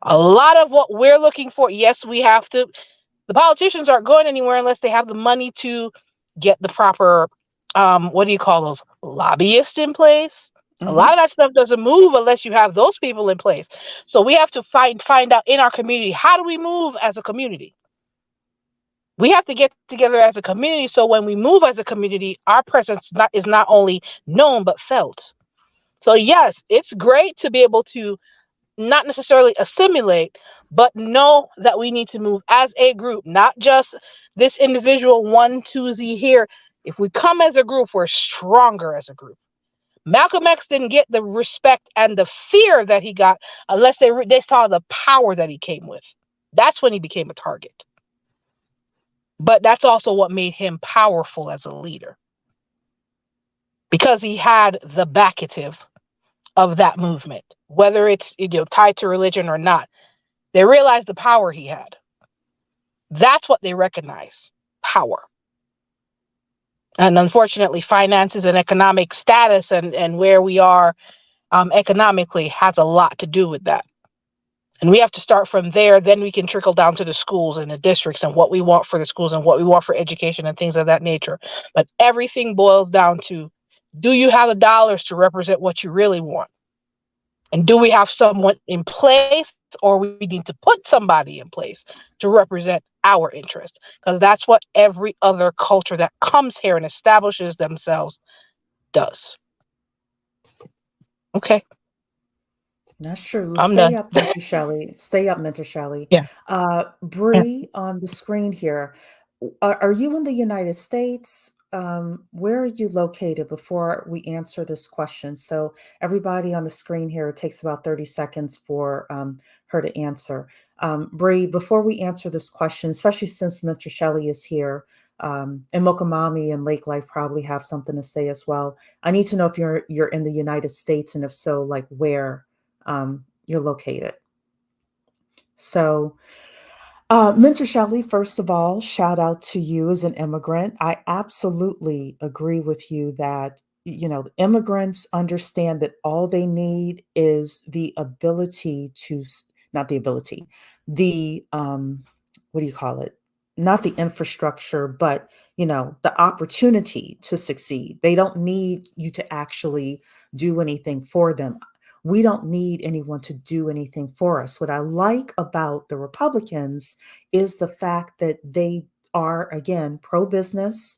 A lot of what we're looking for, yes, we have to. The politicians aren't going anywhere unless they have the money to get the proper, what do you call those, lobbyists in place. Mm-hmm. A lot of that stuff doesn't move unless you have those people in place. So we have to find out in our community, how do we move as a community? We have to get together as a community, so when we move as a community, our presence is not only known but felt. So yes, it's great to be able to not necessarily assimilate, but know that we need to move as a group, not just this individual 1-2Z here. If we come as a group, we're stronger as a group. Malcolm X didn't get the respect and the fear that he got unless they saw the power that he came with. That's when he became a target. But that's also what made him powerful as a leader, because he had the backative of that movement, whether it's tied to religion or not. They realized the power he had. That's what they recognize, power. And unfortunately, finances and economic status and where we are economically has a lot to do with that. And we have to start from there. Then we can trickle down to the schools and the districts and what we want for the schools and what we want for education and things of that nature. But everything boils down to, do you have the dollars to represent what you really want? And do we have someone in place, or we need to put somebody in place to represent our interests? Because that's what every other culture that comes here and establishes themselves does. Okay, That's true. I'm Stay done. up, Mentor Shelley. Stay up, Mentor Shelley. Yeah. Yeah. Bree, on the screen here, are you in the United States? Where are you located before we answer this question? So everybody on the screen here, it takes about 30 seconds for her to answer. Bree, before we answer this question, especially since Mentor Shelley is here, and Mokamami and Lake Life probably have something to say as well. I need to know if you're in the United States, and if so, like where you're located. So, Mentor Shelley, first of all, shout out to you as an immigrant. I absolutely agree with you that, immigrants understand that all they need is the ability to, not the ability, the, what do you call it? Not the infrastructure, but, the opportunity to succeed. They don't need you to actually do anything for them. We don't need anyone to do anything for us. What I like about the Republicans is the fact that they are, again, pro business,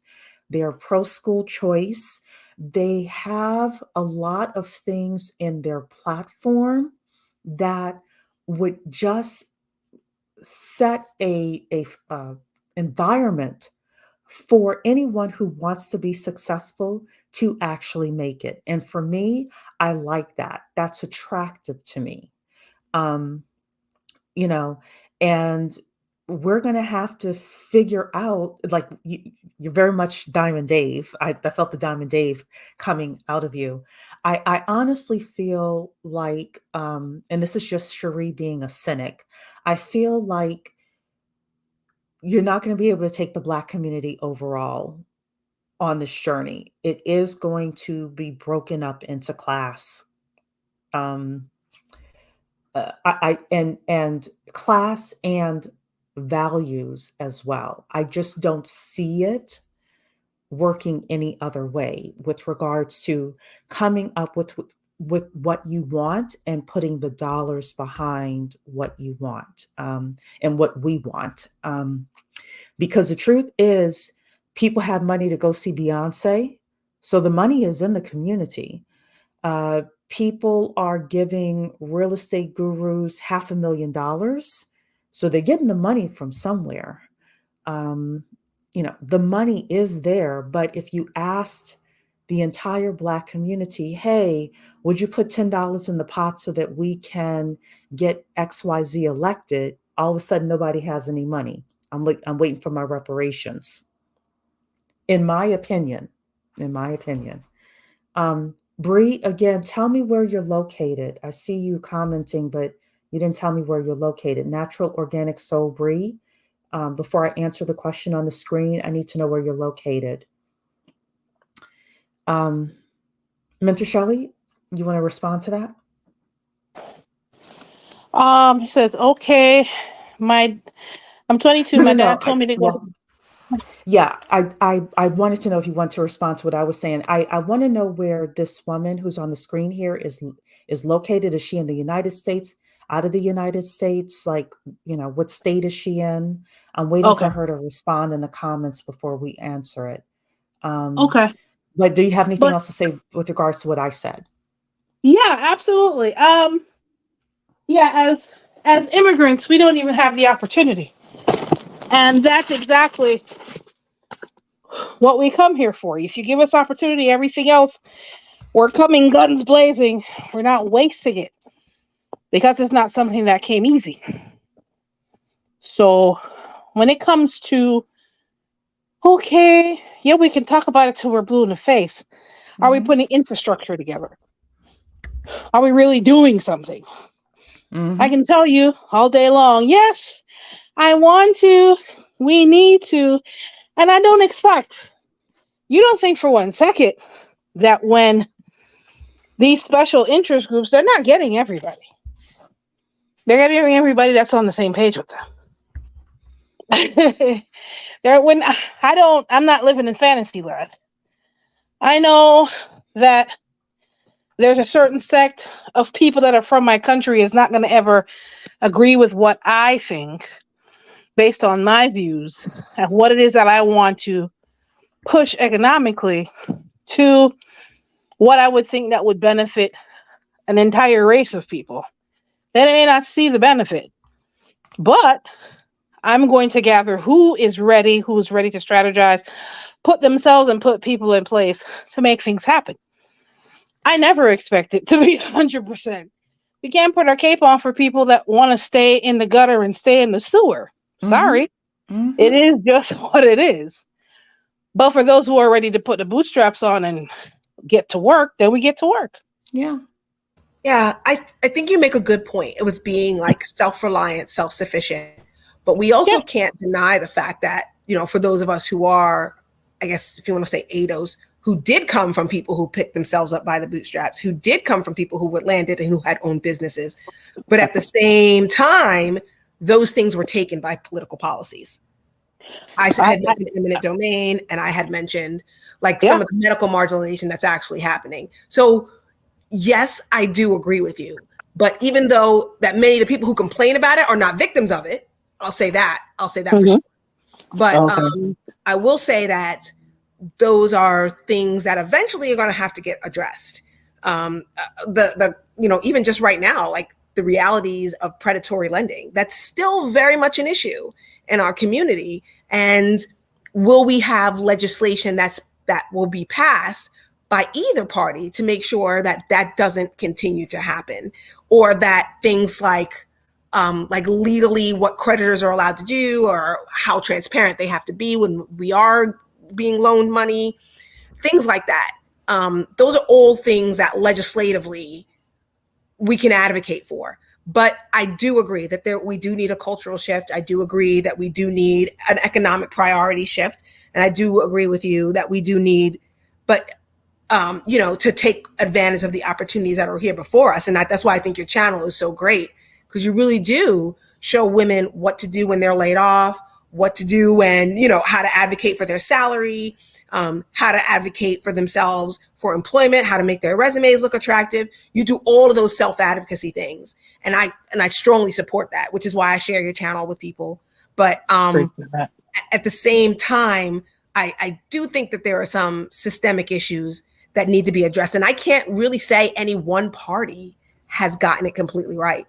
they're pro school choice. They have a lot of things in their platform that would just set a environment for anyone who wants to be successful to actually make it. And for me, I like that. That's attractive to me. Um, you know, and we're going to have to figure out, like, you're very much Diamond Dave. I felt the Diamond Dave coming out of you. I honestly feel like, and this is just Cherie being a cynic, I feel like you're not going to be able to take the Black community overall on this journey. It is going to be broken up into class. Um, and class and values as well. I just don't see it working any other way with regards to coming up with what you want and putting the dollars behind what you want, and what we want. Because the truth is, people have money to go see Beyonce, so the money is in the community. People are giving real estate gurus $500,000. So they're getting the money from somewhere. Um, the money is there. But if you asked the entire Black community, hey, would you put $10 in the pot so that we can get XYZ elected? All of a sudden, nobody has any money. I'm waiting for my reparations. In my opinion. Bree, again, tell me where you're located. I see you commenting, but you didn't tell me where you're located. Natural Organic Soul Bree. Before I answer the question on the screen, I need to know where you're located. Mentor Shelley, you want to respond to that? He said, okay, I'm 22. My dad told me to go. Yeah, I wanted to know if you want to respond to what I was saying. I want to know where this woman who's on the screen here is located. Is she in the United States, out of the United States? Like, what state is she in? I'm waiting for Okay. her to respond in the comments before we answer it. Okay. But do you have anything But else to say with regards to what I said? yeah, absolutely. Yeah, as immigrants, we don't even have the opportunity. And that's exactly what we come here for. If you give us opportunity, everything else, we're coming guns blazing. We're not wasting it because it's not something that came easy. So when it comes to, okay, yeah, we can talk about it till we're blue in the face. Are we putting infrastructure together? Are we really doing something? I can tell you all day long, yes, I want to, we need to, and I don't expect. You don't think for one second that when these special interest groups, they're not getting everybody. They're getting everybody that's on the same page with them. I'm not living in fantasy land. I know that there's a certain sect of people that are from my country is not going to ever agree with what I think based on my views and what it is that I want to push economically to what I would think that would benefit an entire race of people. They may not see the benefit, but I'm going to gather who's ready to strategize, put themselves and put people in place to make things happen. I never expect it to be 100%. We can't put our cape on for people that want to stay in the gutter and stay in the sewer. Sorry. It is just what it is. But for those who are ready to put the bootstraps on and get to work, then we get to work. Yeah. Yeah, I think you make a good point with being like self-reliant, self-sufficient. But we also can't deny the fact that, for those of us who are, I guess if you want to say ADOs, who did come from people who picked themselves up by the bootstraps, who did come from people who were landed and who had owned businesses. But at the same time, those things were taken by political policies. I had mentioned eminent domain, and I had mentioned some of the medical marginalization that's actually happening. So yes, I do agree with you. But even though that many of the people who complain about it are not victims of it, I'll say that for sure. But I will say that those are things that eventually are going to have to get addressed. Even just right now, like the realities of predatory lending, that's still very much an issue in our community. And will we have legislation that will be passed by either party to make sure that that doesn't continue to happen, or that things like legally what creditors are allowed to do or how transparent they have to be when we are being loaned money, things like that. Those are all things that legislatively we can advocate for. But I do agree that we do need a cultural shift. I do agree that we do need an economic priority shift. And I do agree with you that we do need, to take advantage of the opportunities that are here before us. And that's why I think your channel is so great, because you really do show women what to do when they're laid off, what to do when, how to advocate for their salary, how to advocate for themselves for employment, how to make their resumes look attractive. You do all of those self-advocacy things. And I strongly support that, which is why I share your channel with people. But at the same time, I do think that there are some systemic issues that need to be addressed. And I can't really say any one party has gotten it completely right.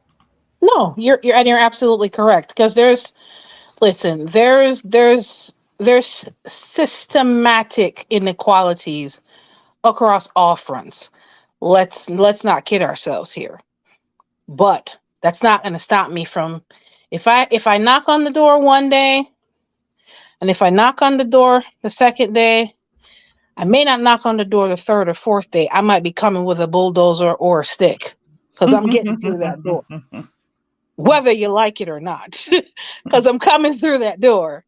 No, you're absolutely correct. Because there's systematic inequalities across all fronts. Let's not kid ourselves here. But that's not going to stop me from, if I knock on the door one day, and if I knock on the door the second day, I may not knock on the door the third or fourth day. I might be coming with a bulldozer or a stick, because I'm getting through that door, whether you like it or not, because I'm coming through that door,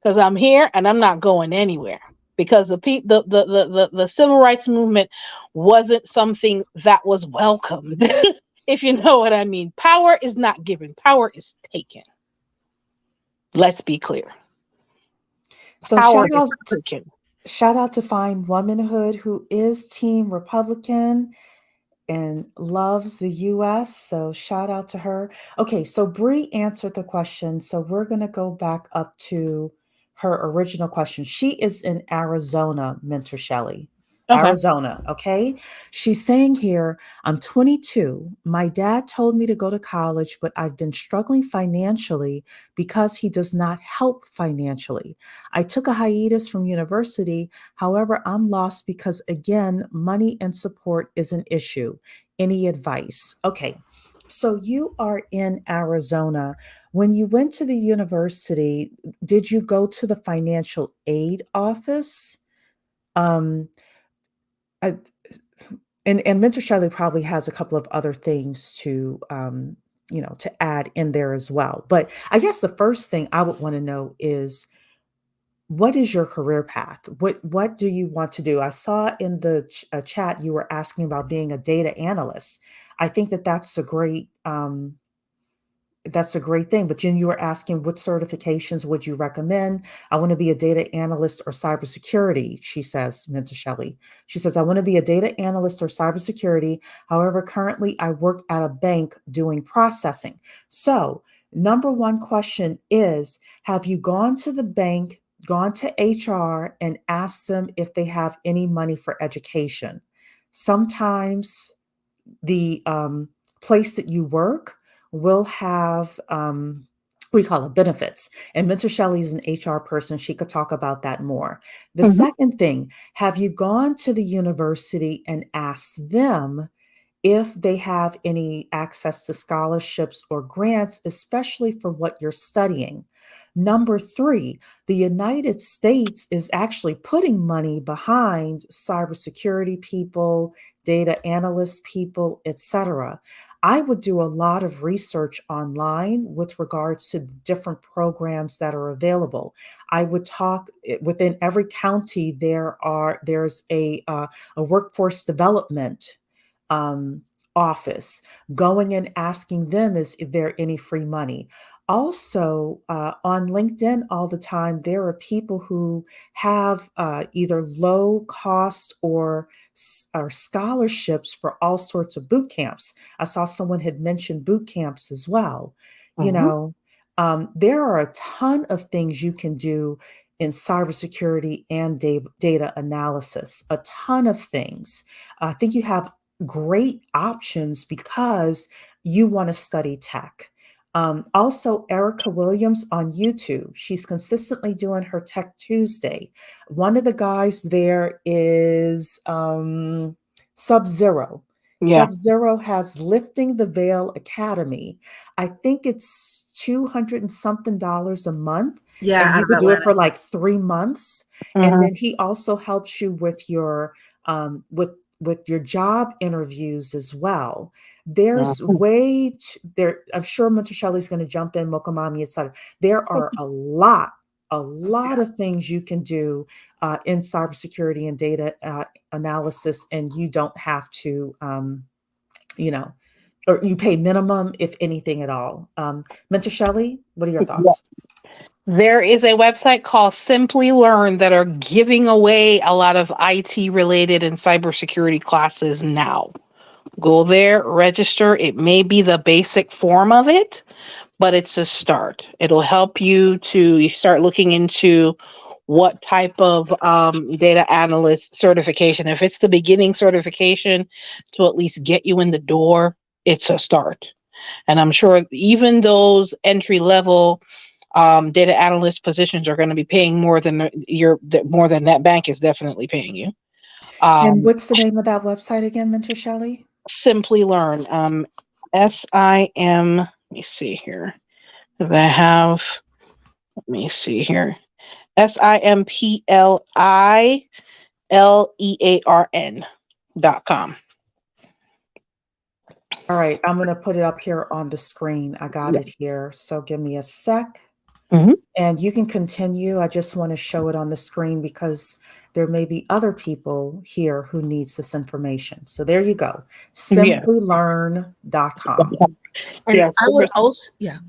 because I'm here and I'm not going anywhere. Because the civil rights movement wasn't something that was welcomed, if you know what I mean. Power is not given, power is taken. Let's be clear. So shout out to Fine Womanhood, who is Team Republican and loves the US. So shout out to her. Okay, so Bree answered the question. So we're going to go back up to her original question. She is in Arizona, Mentor Shelley. Arizona, okay? She's saying here, I'm 22. My dad told me to go to college, but I've been struggling financially because he does not help financially. I took a hiatus from university. However, I'm lost because, again, money and support is an issue. Any advice? Okay. So you are in Arizona. When you went to the university, did you go to the financial aid office? And Mentor Shelley probably has a couple of other things to to add in there as well. But I guess the first thing I would want to know is, what is your career path? What do you want to do? I saw in the chat you were asking about being a data analyst. I think that that's a great thing. But then you were asking, what certifications would you recommend? I want to be a data analyst or cybersecurity, she says, Minta Shelley. She says, I want to be a data analyst or cybersecurity. However, currently I work at a bank doing processing. So, number one question is, have you gone to the bank, gone to HR, and asked them if they have any money for education? Sometimes the place that you work will have what do you call it, benefits. And Mentor Shelley is an HR person. She could talk about that more. The Mhm. second thing, have you gone to the university and asked them if they have any access to scholarships or grants, especially for what you're studying? Number three, the United States is actually putting money behind cybersecurity people, data analyst people, etc. I would do a lot of research online with regards to different programs that are available. I would talk within every county. There's a workforce development um, office, going and asking them, is there any free money? Also, on LinkedIn all the time, there are people who have either low cost or scholarships for all sorts of boot camps. I saw someone had mentioned boot camps as well. You Mhm. know, there are a ton of things you can do in cybersecurity and data analysis, a ton of things. I think you have great options because you want to study tech. Also, Erica Williams on YouTube, she's consistently doing her Tech Tuesday. One of the guys there is Sub Zero. Yeah. Sub Zero has Lifting the Veil Academy. I think it's 200 and something dollars a month, Yeah, and out you of could do it Atlanta. for like 3 months. And Mhm. then he also helps you with your with your job interviews as well. There's Mhm. way there. I'm sure Mentor Shelley's going to jump in, Mokomami, etc. There are a lot of things you can do in cybersecurity and data analysis, and you don't have to, you know, or you pay minimum, if anything at all. Mentor Shelley, what are your Yeah. thoughts? There is a website called Simply Learn that are giving away a lot of IT related and cybersecurity classes now. Go there, register. It may be the basic form of it, but it's a start. It'll help you start looking into what type of data analyst certification. If it's the beginning certification to at least get you in the door, it's a start. And I'm sure even those entry level data analyst positions are going to be paying more than more than that bank is definitely paying you. And Um, what's the name of that website again, Mentor Shelley? Simply Learn. SIM. Let me see here. I have. Let me see here. SIMPLILEARN.com. All right, I'm going to put it up here on the screen. I got Yeah. it here. So give me a sec. Mhm. And you can continue. I just want to show it on the screen because there may be other people here who needs this information. So there you go. Yes. Simplylearn.com. And Yes. I would also, yeah.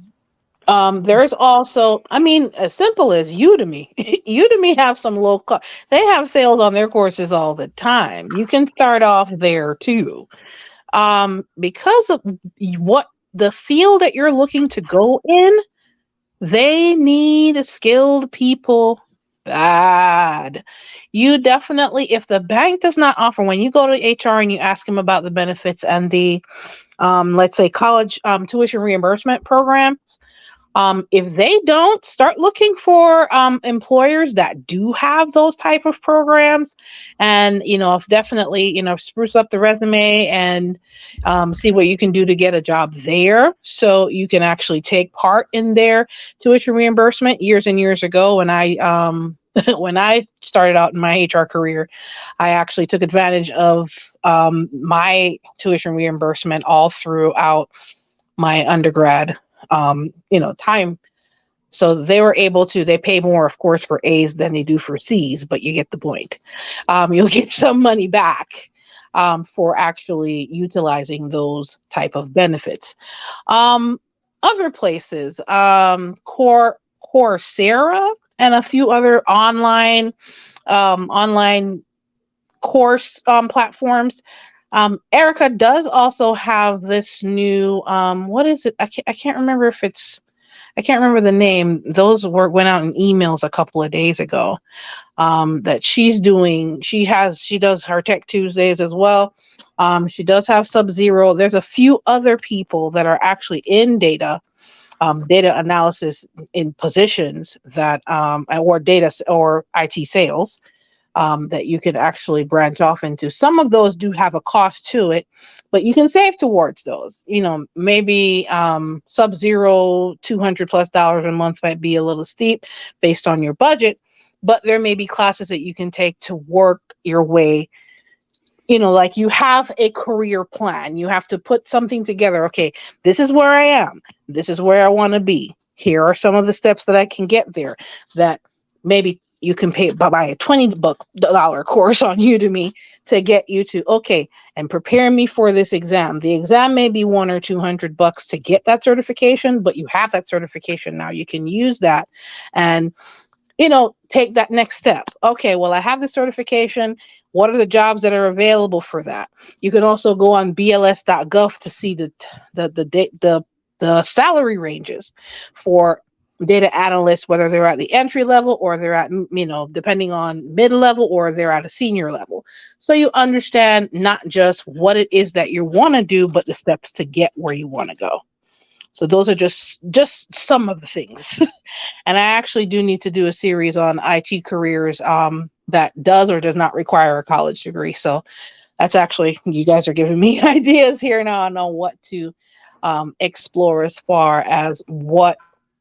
There's also, I mean, as simple as Udemy. Udemy have some low cost. They have sales on their courses all the time. You can start off there too. Because of what the field that you're looking to go in, they need skilled people bad. You definitely, if the bank does not offer, when you go to HR and you ask them about the benefits and the, let's say, college tuition reimbursement programs, if they don't, start looking for employers that do have those type of programs, and if definitely spruce up the resume and see what you can do to get a job there, so you can actually take part in their tuition reimbursement. Years and years ago, when I when I started out in my HR career, I actually took advantage of my tuition reimbursement all throughout my undergrad, time. So they were able to, they pay more, of course, for A's than they do for C's, but you get the point. You'll get some money back for actually utilizing those type of benefits. Other places, Coursera and a few other online course platforms. Erica does also have this new, what is it? I can't remember if it's, I can't remember the name. Those went out in emails a couple of days ago. That she's doing. She does her Tech Tuesdays as well. She does have Sub-Zero. There's a few other people that are actually in data analysis in positions that or data or IT sales that you can actually branch off into. Some of those do have a cost to it, but you can save towards those. Maybe Sub-Zero $200+ a month might be a little steep based on your budget, but there may be classes that you can take to work your way. Like you have a career plan. You have to put something together. Okay, this is where I am. This is where I want to be. Here are some of the steps that I can get there. That maybe you can buy a $20 course on Udemy to get you to, okay, and prepare me for this exam. The exam may be $100 or $200 to get that certification, but you have that certification now. You can use that and take that next step. Okay, well, I have the certification. What are the jobs that are available for that? You can also go on bls.gov to see the salary ranges for data analysts, whether they're at the entry level or they're at, depending on mid-level or they're at a senior level. So you understand not just what it is that you want to do, but the steps to get where you want to go. So those are just some of the things. And I actually do need to do a series on IT careers that does or does not require a college degree. So that's actually, you guys are giving me ideas here now on what to explore as far as what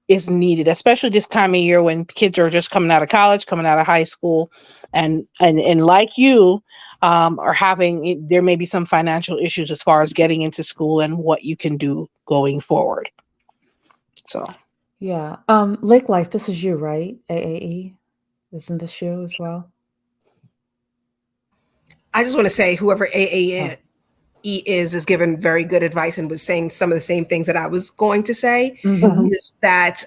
is needed, especially this time of year when kids are just coming out of college, coming out of high school, and like you are having, there may be some financial issues as far as getting into school and what you can do going forward. So Yeah. Lake Life, this is you, right? AAE? Isn't this you as well? I just want to say whoever AAE is given very good advice and was saying some of the same things that I was going to say. Mhm. Is that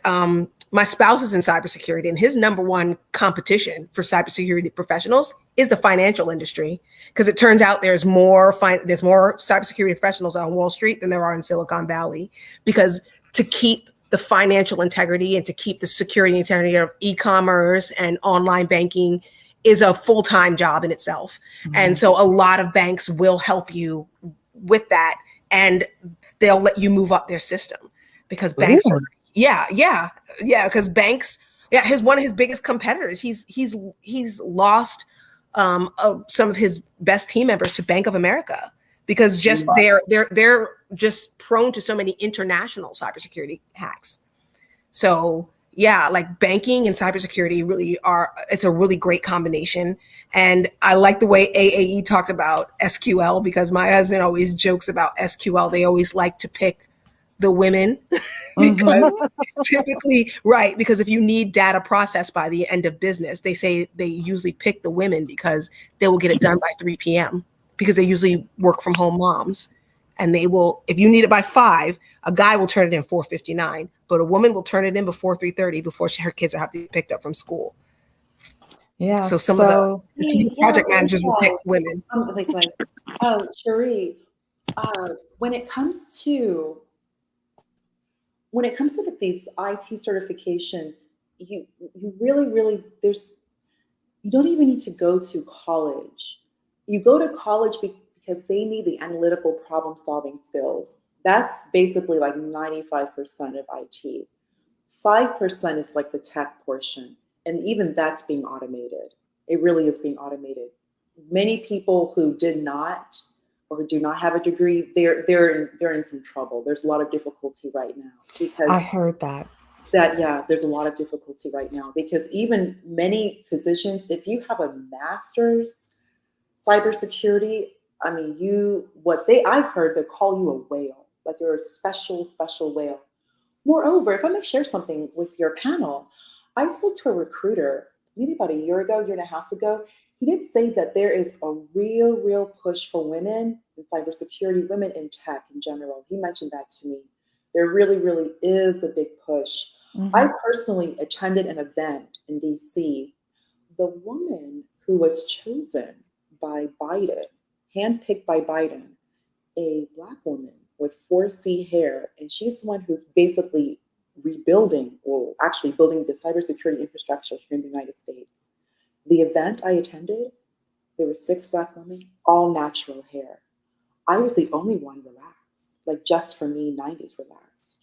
my spouse is in cybersecurity, and his number one competition for cybersecurity professionals is the financial industry, because it turns out there's more cybersecurity professionals on Wall Street than there are in Silicon Valley, because to keep the financial integrity and to keep the security integrity of e-commerce and online banking is a full-time job in itself. Mm-hmm. And so a lot of banks will help you with that, and they'll let you move up their system, because banks are, because banks, one of his biggest competitors, he's lost some of his best team members to Bank of America, because just they're just prone to so many international cybersecurity hacks. So yeah, like banking and cybersecurity really it's a really great combination. And I like the way AAE talked about SQL, because my husband always jokes about SQL. They always like to pick the women because typically, right, because if you need data processed by the end of business, they say they usually pick the women because they will get it done by 3 p.m. because they usually work from home moms. And they will, if you need it by 5, a guy will turn it in 4:59, but a woman will turn it in before 3:30 before her kids have to be picked up from school. Yeah. So some of the project managers will pick women. Cherie, when it comes to these IT certifications, you really you don't even need to go to college. You go to college because they need the analytical problem solving skills. That's basically like 95% of IT. 5% is like the tech portion. And even that's being automated. It really is being automated. Many people who did not or who do not have a degree, they're in some trouble. There's a lot of difficulty right now, because I heard that. There's a lot of difficulty right now, because even many positions, if you have a master's cybersecurity, I mean, I've heard they call you a whale. like you're a special, special whale. Moreover, if I may share something with your panel, I spoke to a recruiter maybe about a year and a half ago. He did say that there is a real, real push for women in cybersecurity, women in tech in general. He mentioned that to me. There really, really is a big push. I Mhm. personally attended an event in DC. The woman who was chosen by Biden, handpicked by Biden, a black woman with 4C hair, and she's the one who's basically rebuilding, or actually building the cybersecurity infrastructure here in the United States. The event I attended, there were 6 black women, all natural hair. I was the only one relaxed, like just for me, 90s relaxed.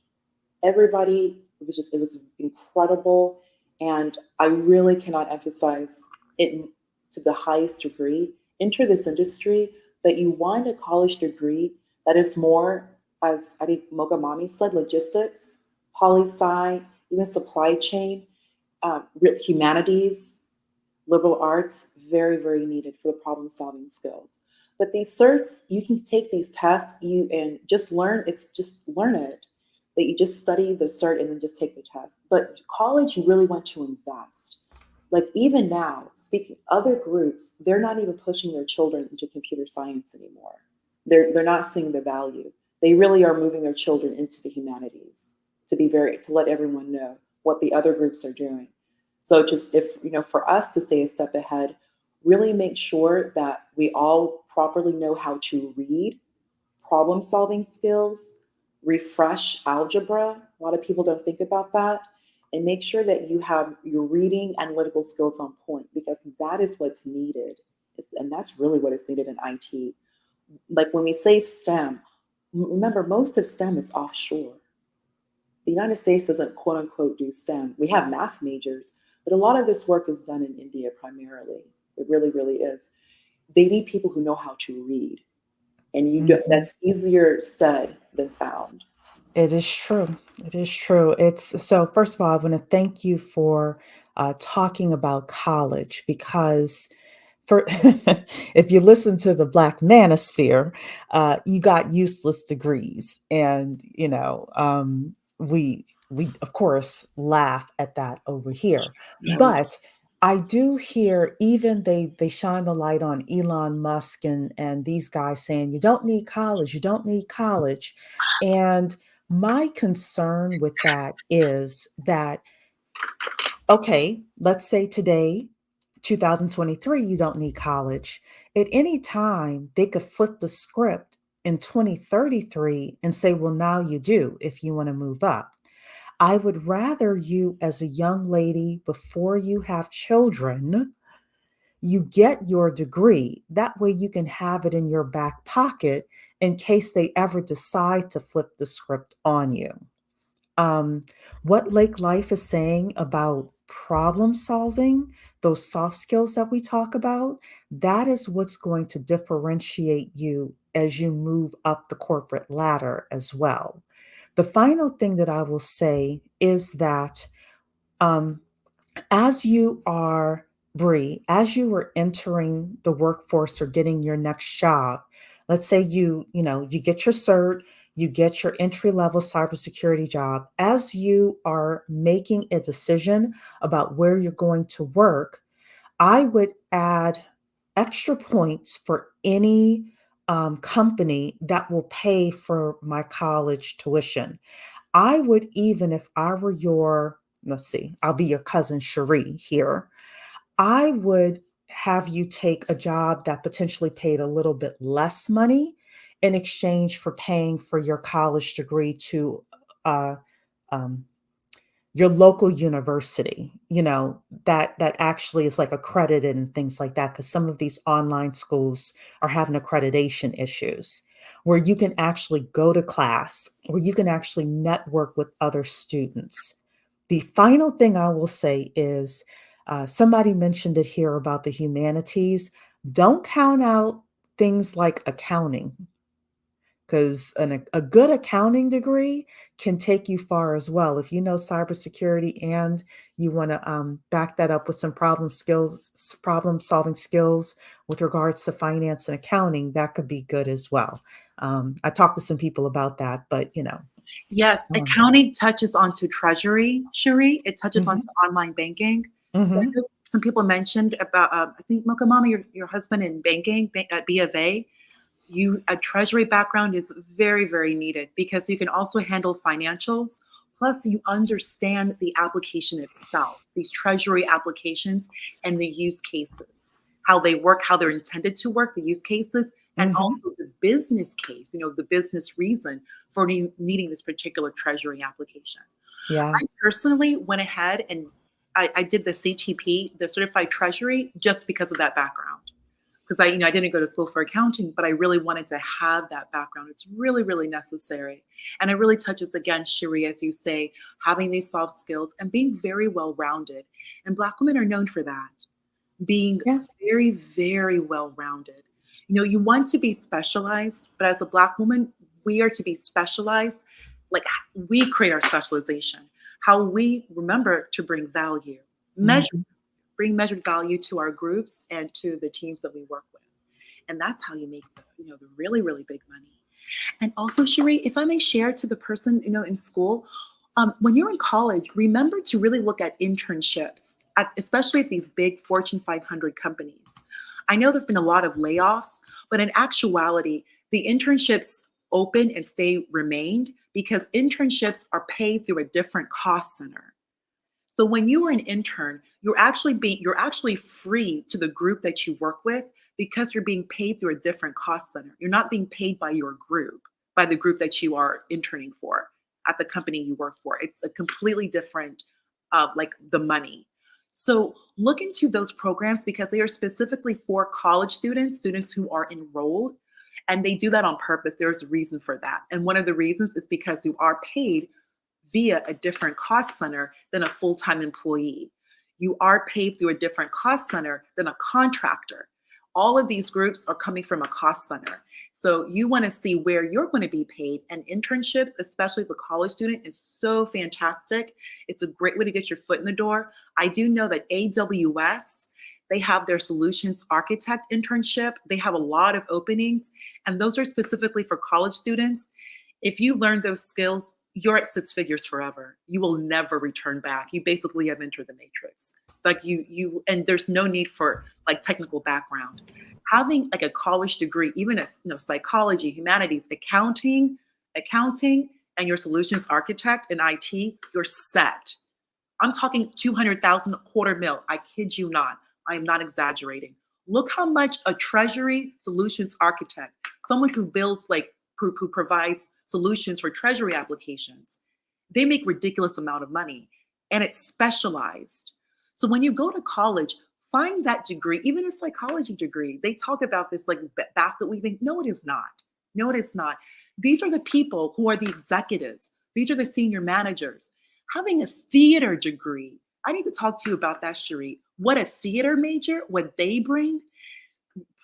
Everybody, it was incredible. And I really cannot emphasize it to the highest degree. Enter this industry that you want a college degree that is more, as I think Moga Mami said, logistics, poli sci, even supply chain, humanities, liberal arts, very, very needed for the problem solving skills. But these certs, you can take these tests, you and just learn, it's just learn it. That you just study the cert and then just take the test. But college, you really want to invest. Like even now, speaking other groups, they're not even pushing their children into computer science anymore. They're not seeing the value. They really are moving their children into the humanities to let everyone know what the other groups are doing. So just if for us to stay a step ahead, really make sure that we all properly know how to read, problem solving skills, refresh algebra. A lot of people don't think about that. And make sure that you have your reading analytical skills on point, because that is what's needed. And that's really what is needed in IT. Like when we say STEM, remember most of STEM is offshore. The United States doesn't quote unquote do STEM. We have math majors, but a lot of this work is done in India primarily. It really, really is. They need people who know how to read. And Mhm. that's easier said than found. It is true. It is true. It's so. First of all, I want to thank you for talking about college because for if you listen to the Black manosphere, you got useless degrees, and we of course laugh at that over here, but I do hear even they shine the light on Elon Musk and these guys saying you don't need college, you don't need college, and my concern with that is that okay, let's say today, 2023, you don't need college. At any time, they could flip the script in 2033 and say, well, now you do if you want to move up. I would rather you, as a young lady, before you have children, you get your degree. That way you can have it in your back pocket in case they ever decide to flip the script on you. um, what Lake Life is saying about problem solving, those soft skills that we talk about, that is what's going to differentiate you as you move up the corporate ladder as well. The final thing that I will say is that um, as you are Bree, as you are entering the workforce or getting your next job, let's say you get your cert, you get your entry level cybersecurity job. As you are making a decision about where you're going to work, I would add extra points for any company that will pay for my college tuition. I would even, if I were your, let's see, I'll be your cousin Cherie here. I would have you take a job that potentially paid a little bit less money in exchange for paying for your college degree to uh, um, your local university, that actually is like accredited and things like that, because some of these online schools are having accreditation issues where you can actually go to class, where you can actually network with other students. The final thing I will say is somebody mentioned it here about the humanities. Don't count out things like accounting, because a good accounting degree can take you far as well. If you know cybersecurity and you want to back that up with some problem solving skills with regards to finance and accounting, that could be good as well. I talked to some people about that, but Yes, um, accounting touches onto treasury, Cherie. It touches onto mhm, online banking. So I mhm, know some people mentioned about, I think Mocha Mama, your husband in banking at B of A. A treasury background is very, very needed because you can also handle financials. Plus, you understand the application itself, these treasury applications and the use cases, how they work, how they're intended to work, the use cases, and mhm. also the business case, the business reason for needing this particular treasury application. Yeah. I personally went ahead and I did the CTP, the Certified Treasury, just because of that background. Because I didn't go to school for accounting, but I really wanted to have that background. It's really, really necessary. And it really touches again, Cherie, as you say, having these soft skills and being very well-rounded. And Black women are known for that, being Yeah. very, very well-rounded. You want to be specialized, but as a Black woman, we are to be specialized. Like we create our specialization, how we remember to bring value, measure, Mhm. bring measured value to our groups and to the teams that we work with. And that's how you make the really, really big money. And also, Cherie, if I may share to the person, in school, when you're in college, remember to really look at internships, especially at these big Fortune 500 companies. I know there've been a lot of layoffs, but in actuality, the internships open and stay remained because internships are paid through a different cost center. So when you are an intern, you're actually free to the group that you work with because you're being paid through a different cost center. You're not being paid by your group, by the group that you are interning for at the company you work for. It's a completely different, like the money. So look into those programs because they are specifically for college students who are enrolled, and they do that on purpose. There's a reason for that, and one of the reasons is because you are paid via a different cost center than a full-time employee. You are paid through a different cost center than a contractor. All of these groups are coming from a cost center. So you want to see where you're going to be paid. And internships, especially as a college student, is so fantastic. It's a great way to get your foot in the door. I do know that AWS, they have their solutions architect internship. They have a lot of openings, and those are specifically for college students. If you learn those skills, you're at six figures forever. You will never return back. You basically have entered the matrix. Like and there's no need for like technical background. Having like a college degree, even as psychology, humanities, accounting, and your solutions architect in IT, you're set. I'm talking 200,000, a quarter mil. I kid you not. I am not exaggerating. Look how much a treasury solutions architect, someone who builds who provides solutions for treasury applications, they make ridiculous amount of money, and it's specialized. So when you go to college, find that degree, even a psychology degree. They talk about this like basket weaving. No, it is not. No, it is not. These are the people who are the executives. These are the senior managers. Having a theater degree, I need to talk to you about that, Cherie. What a theater major, what they bring.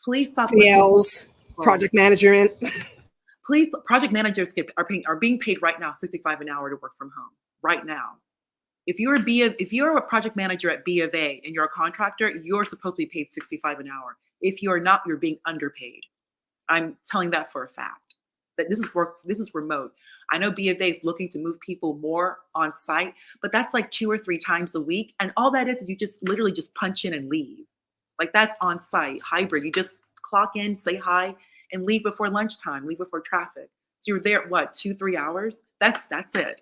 Please stop listening to Sales, people. project management. Please, project managers are being paid right now 65 an hour to work from home right now. If you're a project manager at B of A and you're a contractor, you're supposed to be paid 65 an hour. If you're not, you're being underpaid. I'm telling that for a fact. That this is remote. I know B of A is looking to move people more on site, but that's like 2 or 3 times a week. And all that is you just literally just punch in and leave. Like that's on site, hybrid. You just clock in, say hi, and leave before lunchtime, leave before traffic. So you're there, what, 2, 3 hours? That's it.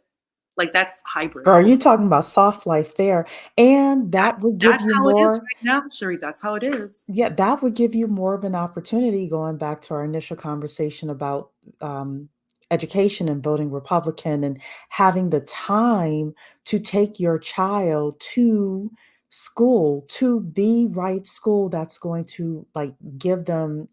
Like that's hybrid. Girl, you're talking about soft life there. And That, that would give that's you how it is more. right now, Sherry. That's how it is. Yeah, that would give you more of an opportunity, going back to our initial conversation about education and voting Republican and having the time to take your child to school, to the right school that's going to like give them,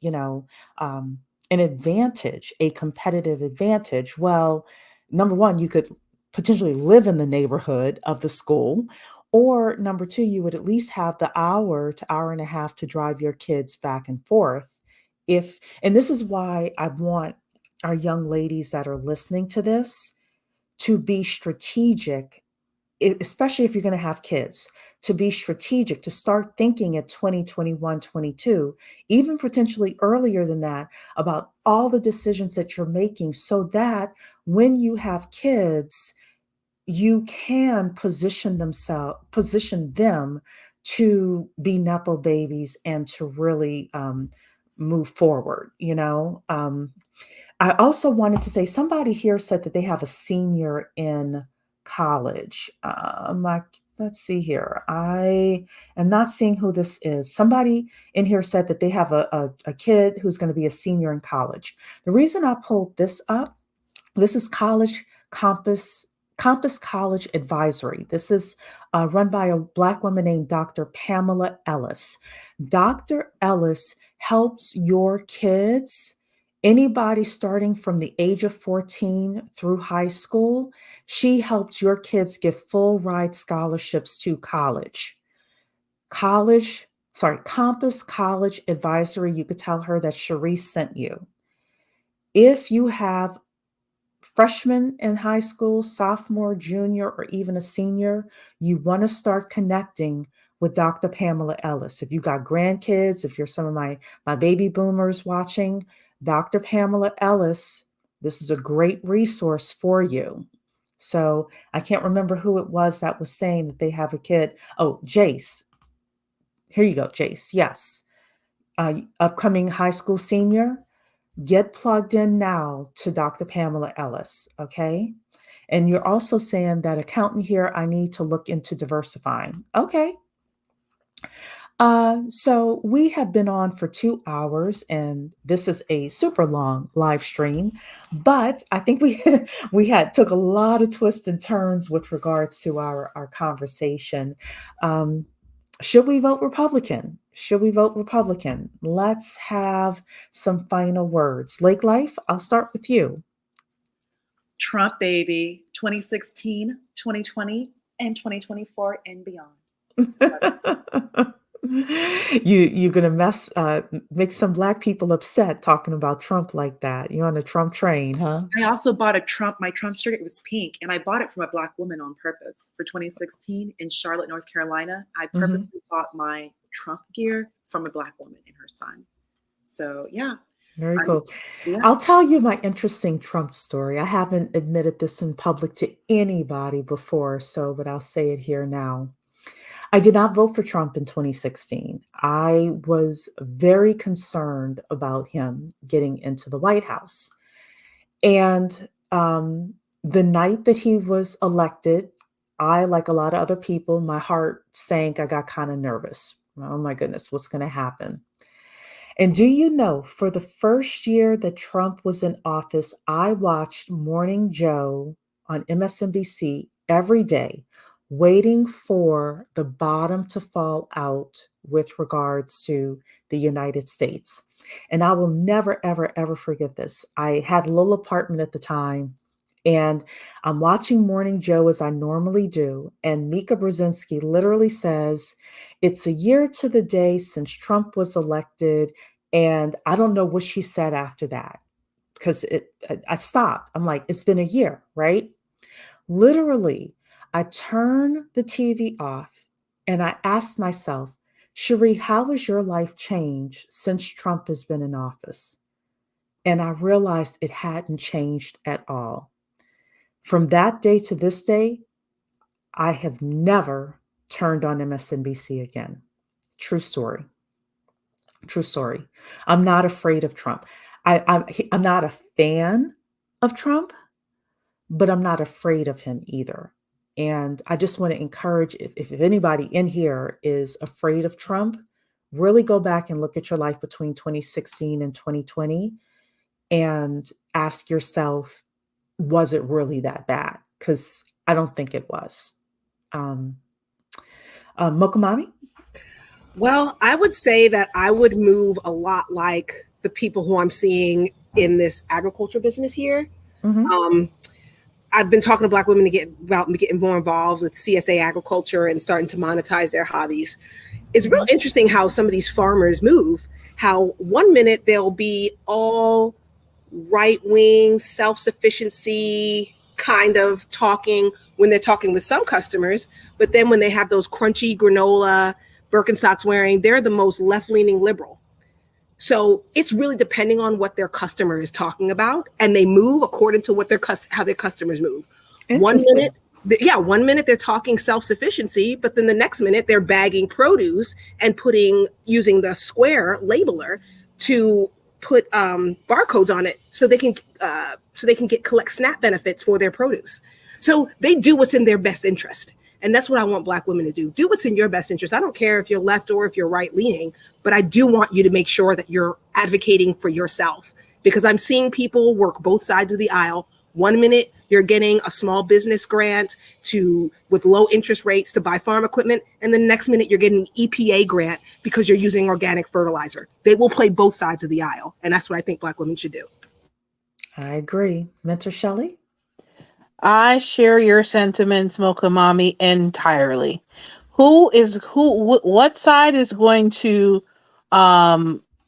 an advantage, a competitive advantage. Well, number one, you could potentially live in the neighborhood of the school, or number two, you would at least have the hour to hour and a half to drive your kids back and forth. And this is why our young ladies that are listening to this to be strategic, especially if you're going to have kids, to be strategic, to start thinking at 20, 21, 22, even potentially earlier than that, about all the decisions that you're making, so that when you have kids, you can position them to be nepo babies and to really move forward. I also wanted to say, somebody here said that they have a senior in college. Let's see here. I am not seeing who this is. Somebody in here said that they have a kid who's going to be a senior in college. The reason I pulled this up, this is College Compass College Advisory. This is run by a Black woman named Dr. Pamela Ellis. Dr. Ellis helps your kids, anybody starting from the age of 14 through high school. She helps your kids get full ride scholarships to college. Compass College Advisory. You could tell her that Cherise sent you. If you have freshman in high school, sophomore, junior, or even a senior, you want to start connecting with Dr. Pamela Ellis. If you got grandkids, if you're some of my baby boomers watching, Dr. Pamela Ellis, this is a great resource for you. So I can't remember who it was that was saying that they have a kid. Oh, Jace. Here you go, Jace. Yes. Upcoming high school senior. Get plugged in now to Dr. Pamela Ellis, okay? And you're also saying that accountant here, I need to look into diversifying. Okay. So we have been on for 2 hours, and this is a super long live stream, but I think we took a lot of twists and turns with regards to our conversation. Should we vote Republican? Should we vote Republican? Let's have some final words. Lake Life, I'll start with you. Trump, baby, 2016, 2020, and 2024 and beyond. You're gonna make some Black people upset talking about Trump like that. You're on a Trump train, huh? I also bought my Trump shirt. It was pink, and I bought it from a Black woman on purpose for 2016 in Charlotte, North Carolina. I purposely bought my Trump gear from a Black woman and her son. So yeah. Very cool. Yeah. I'll tell you my interesting Trump story. I haven't admitted this in public to anybody before, but I'll say it here now. I did not vote for Trump in 2016. I was very concerned about him getting into the White House. And the night that he was elected, I, like a lot of other people, my heart sank. I got kind of nervous. Oh my goodness, what's going to happen? And do you know, for the first year that Trump was in office, I watched Morning Joe on MSNBC every day, waiting for the bottom to fall out with regards to the United States. And I will never, ever, ever forget this. I had a little apartment at the time, and I'm watching Morning Joe as I normally do. And Mika Brzezinski literally says, it's a year to the day since Trump was elected. And I don't know what she said after that, because I stopped. I'm like, it's been a year, right? Literally, I turned the TV off and I asked myself, Cherie, how has your life changed since Trump has been in office? And I realized it hadn't changed at all. From that day to this day, I have never turned on MSNBC again. True story. True story. I'm not afraid of Trump. I'm not a fan of Trump, but I'm not afraid of him either. And I just want to encourage, if anybody in here is afraid of Trump, really go back and look at your life between 2016 and 2020 and ask yourself, was it really that bad? Because I don't think it was. Mokamami? Well, I would say that I would move a lot like the people who I'm seeing in this agriculture business here. Mm-hmm. I've been talking to Black women about getting more involved with CSA agriculture and starting to monetize their hobbies. It's real interesting how some of these farmers move, how one minute they'll be all right-wing, self-sufficiency kind of talking when they're talking with some customers, but then when they have those crunchy granola Birkenstocks wearing, they're the most left-leaning liberal. So it's really depending on what their customer is talking about, and they move according to what how their customers move. 1 minute, 1 minute they're talking self-sufficiency, but then the next minute they're bagging produce and using the square labeler to put barcodes on it so they can collect SNAP benefits for their produce. So they do what's in their best interest. And that's what I want Black women to do. Do what's in your best interest. I don't care if you're left or if you're right leaning, but I do want you to make sure that you're advocating for yourself, because I'm seeing people work both sides of the aisle. 1 minute you're getting a small business grant with low interest rates to buy farm equipment, and the next minute you're getting an EPA grant because you're using organic fertilizer. They will play both sides of the aisle, and that's what I think Black women should do. I agree. Mentor Shelley? I share your sentiments, Mocha Mommy, entirely. What side is going to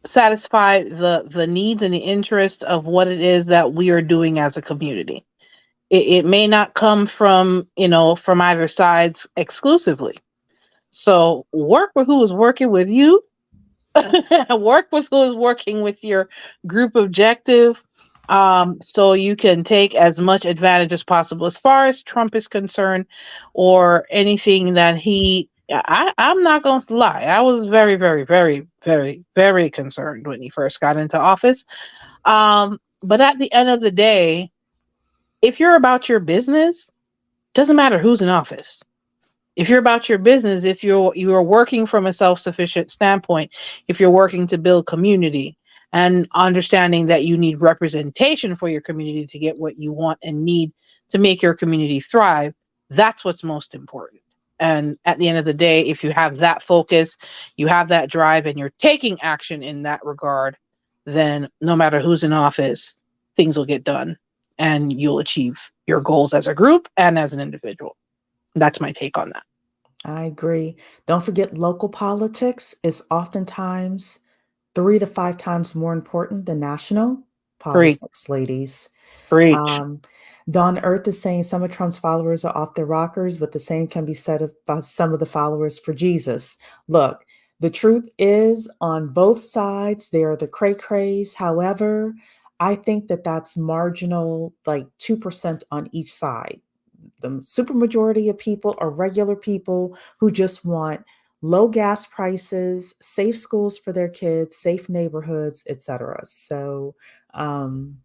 satisfy the needs and the interest of what it is that we are doing as a community? It may not come from either sides exclusively. So work with who is working with you. Work with who is working with your group objective, so you can take as much advantage as possible. As far as Trump is concerned, or anything that I'm not going to lie, I was very, very, very, very, very concerned when he first got into office. But at the end of the day, if you're about your business, doesn't matter who's in office. If you're about your business, if you are working from a self-sufficient standpoint, if you're working to build community and understanding that you need representation for your community to get what you want and need to make your community thrive, that's what's most important. And at the end of the day, if you have that focus, you have that drive, and you're taking action in that regard, then no matter who's in office, things will get done and you'll achieve your goals as a group and as an individual. That's my take on that. I agree. Don't forget, local politics is oftentimes 3 to 5 times more important than national politics, ladies. Preach. Dawn Earth is saying some of Trump's followers are off their rockers, but the same can be said about some of the followers for Jesus. Look, the truth is, on both sides, there are the cray-crays. However, I think that that's marginal, like 2% on each side. The supermajority of people are regular people who just want low gas prices, safe schools for their kids, safe neighborhoods, etc. So, and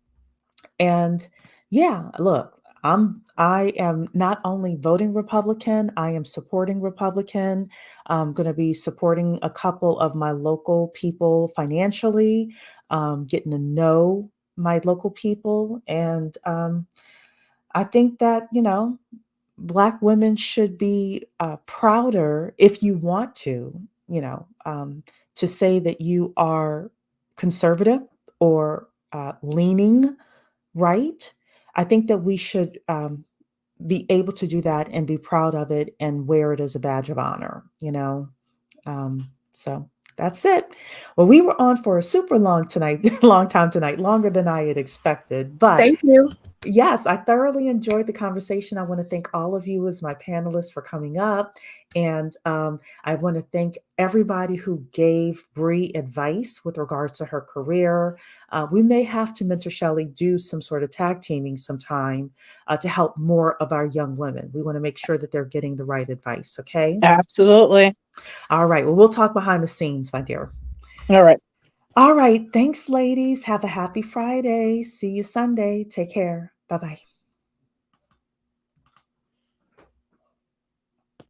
yeah, look, I am not only voting Republican, I am supporting Republican. I'm going to be supporting a couple of my local people financially, getting to know my local people, and I think that Black women should be prouder, if you want to say that you are conservative or leaning right. I think that we should be able to do that and be proud of it and wear it as a badge of honor. So that's it. Well, we were on for a super long time tonight, longer than I had expected. But Thank you. yes, I thoroughly enjoyed the conversation. I want to thank all of you as my panelists for coming up. And I want to thank everybody who gave Bree advice with regards to her career. We may have to, Mentor Shelley, do some sort of tag teaming sometime to help more of our young women. We want to make sure that they're getting the right advice. Okay. Absolutely. All right. Well, we'll talk behind the scenes, my dear. All right. All right. Thanks, ladies. Have a happy Friday. See you Sunday. Take care. Bye-bye.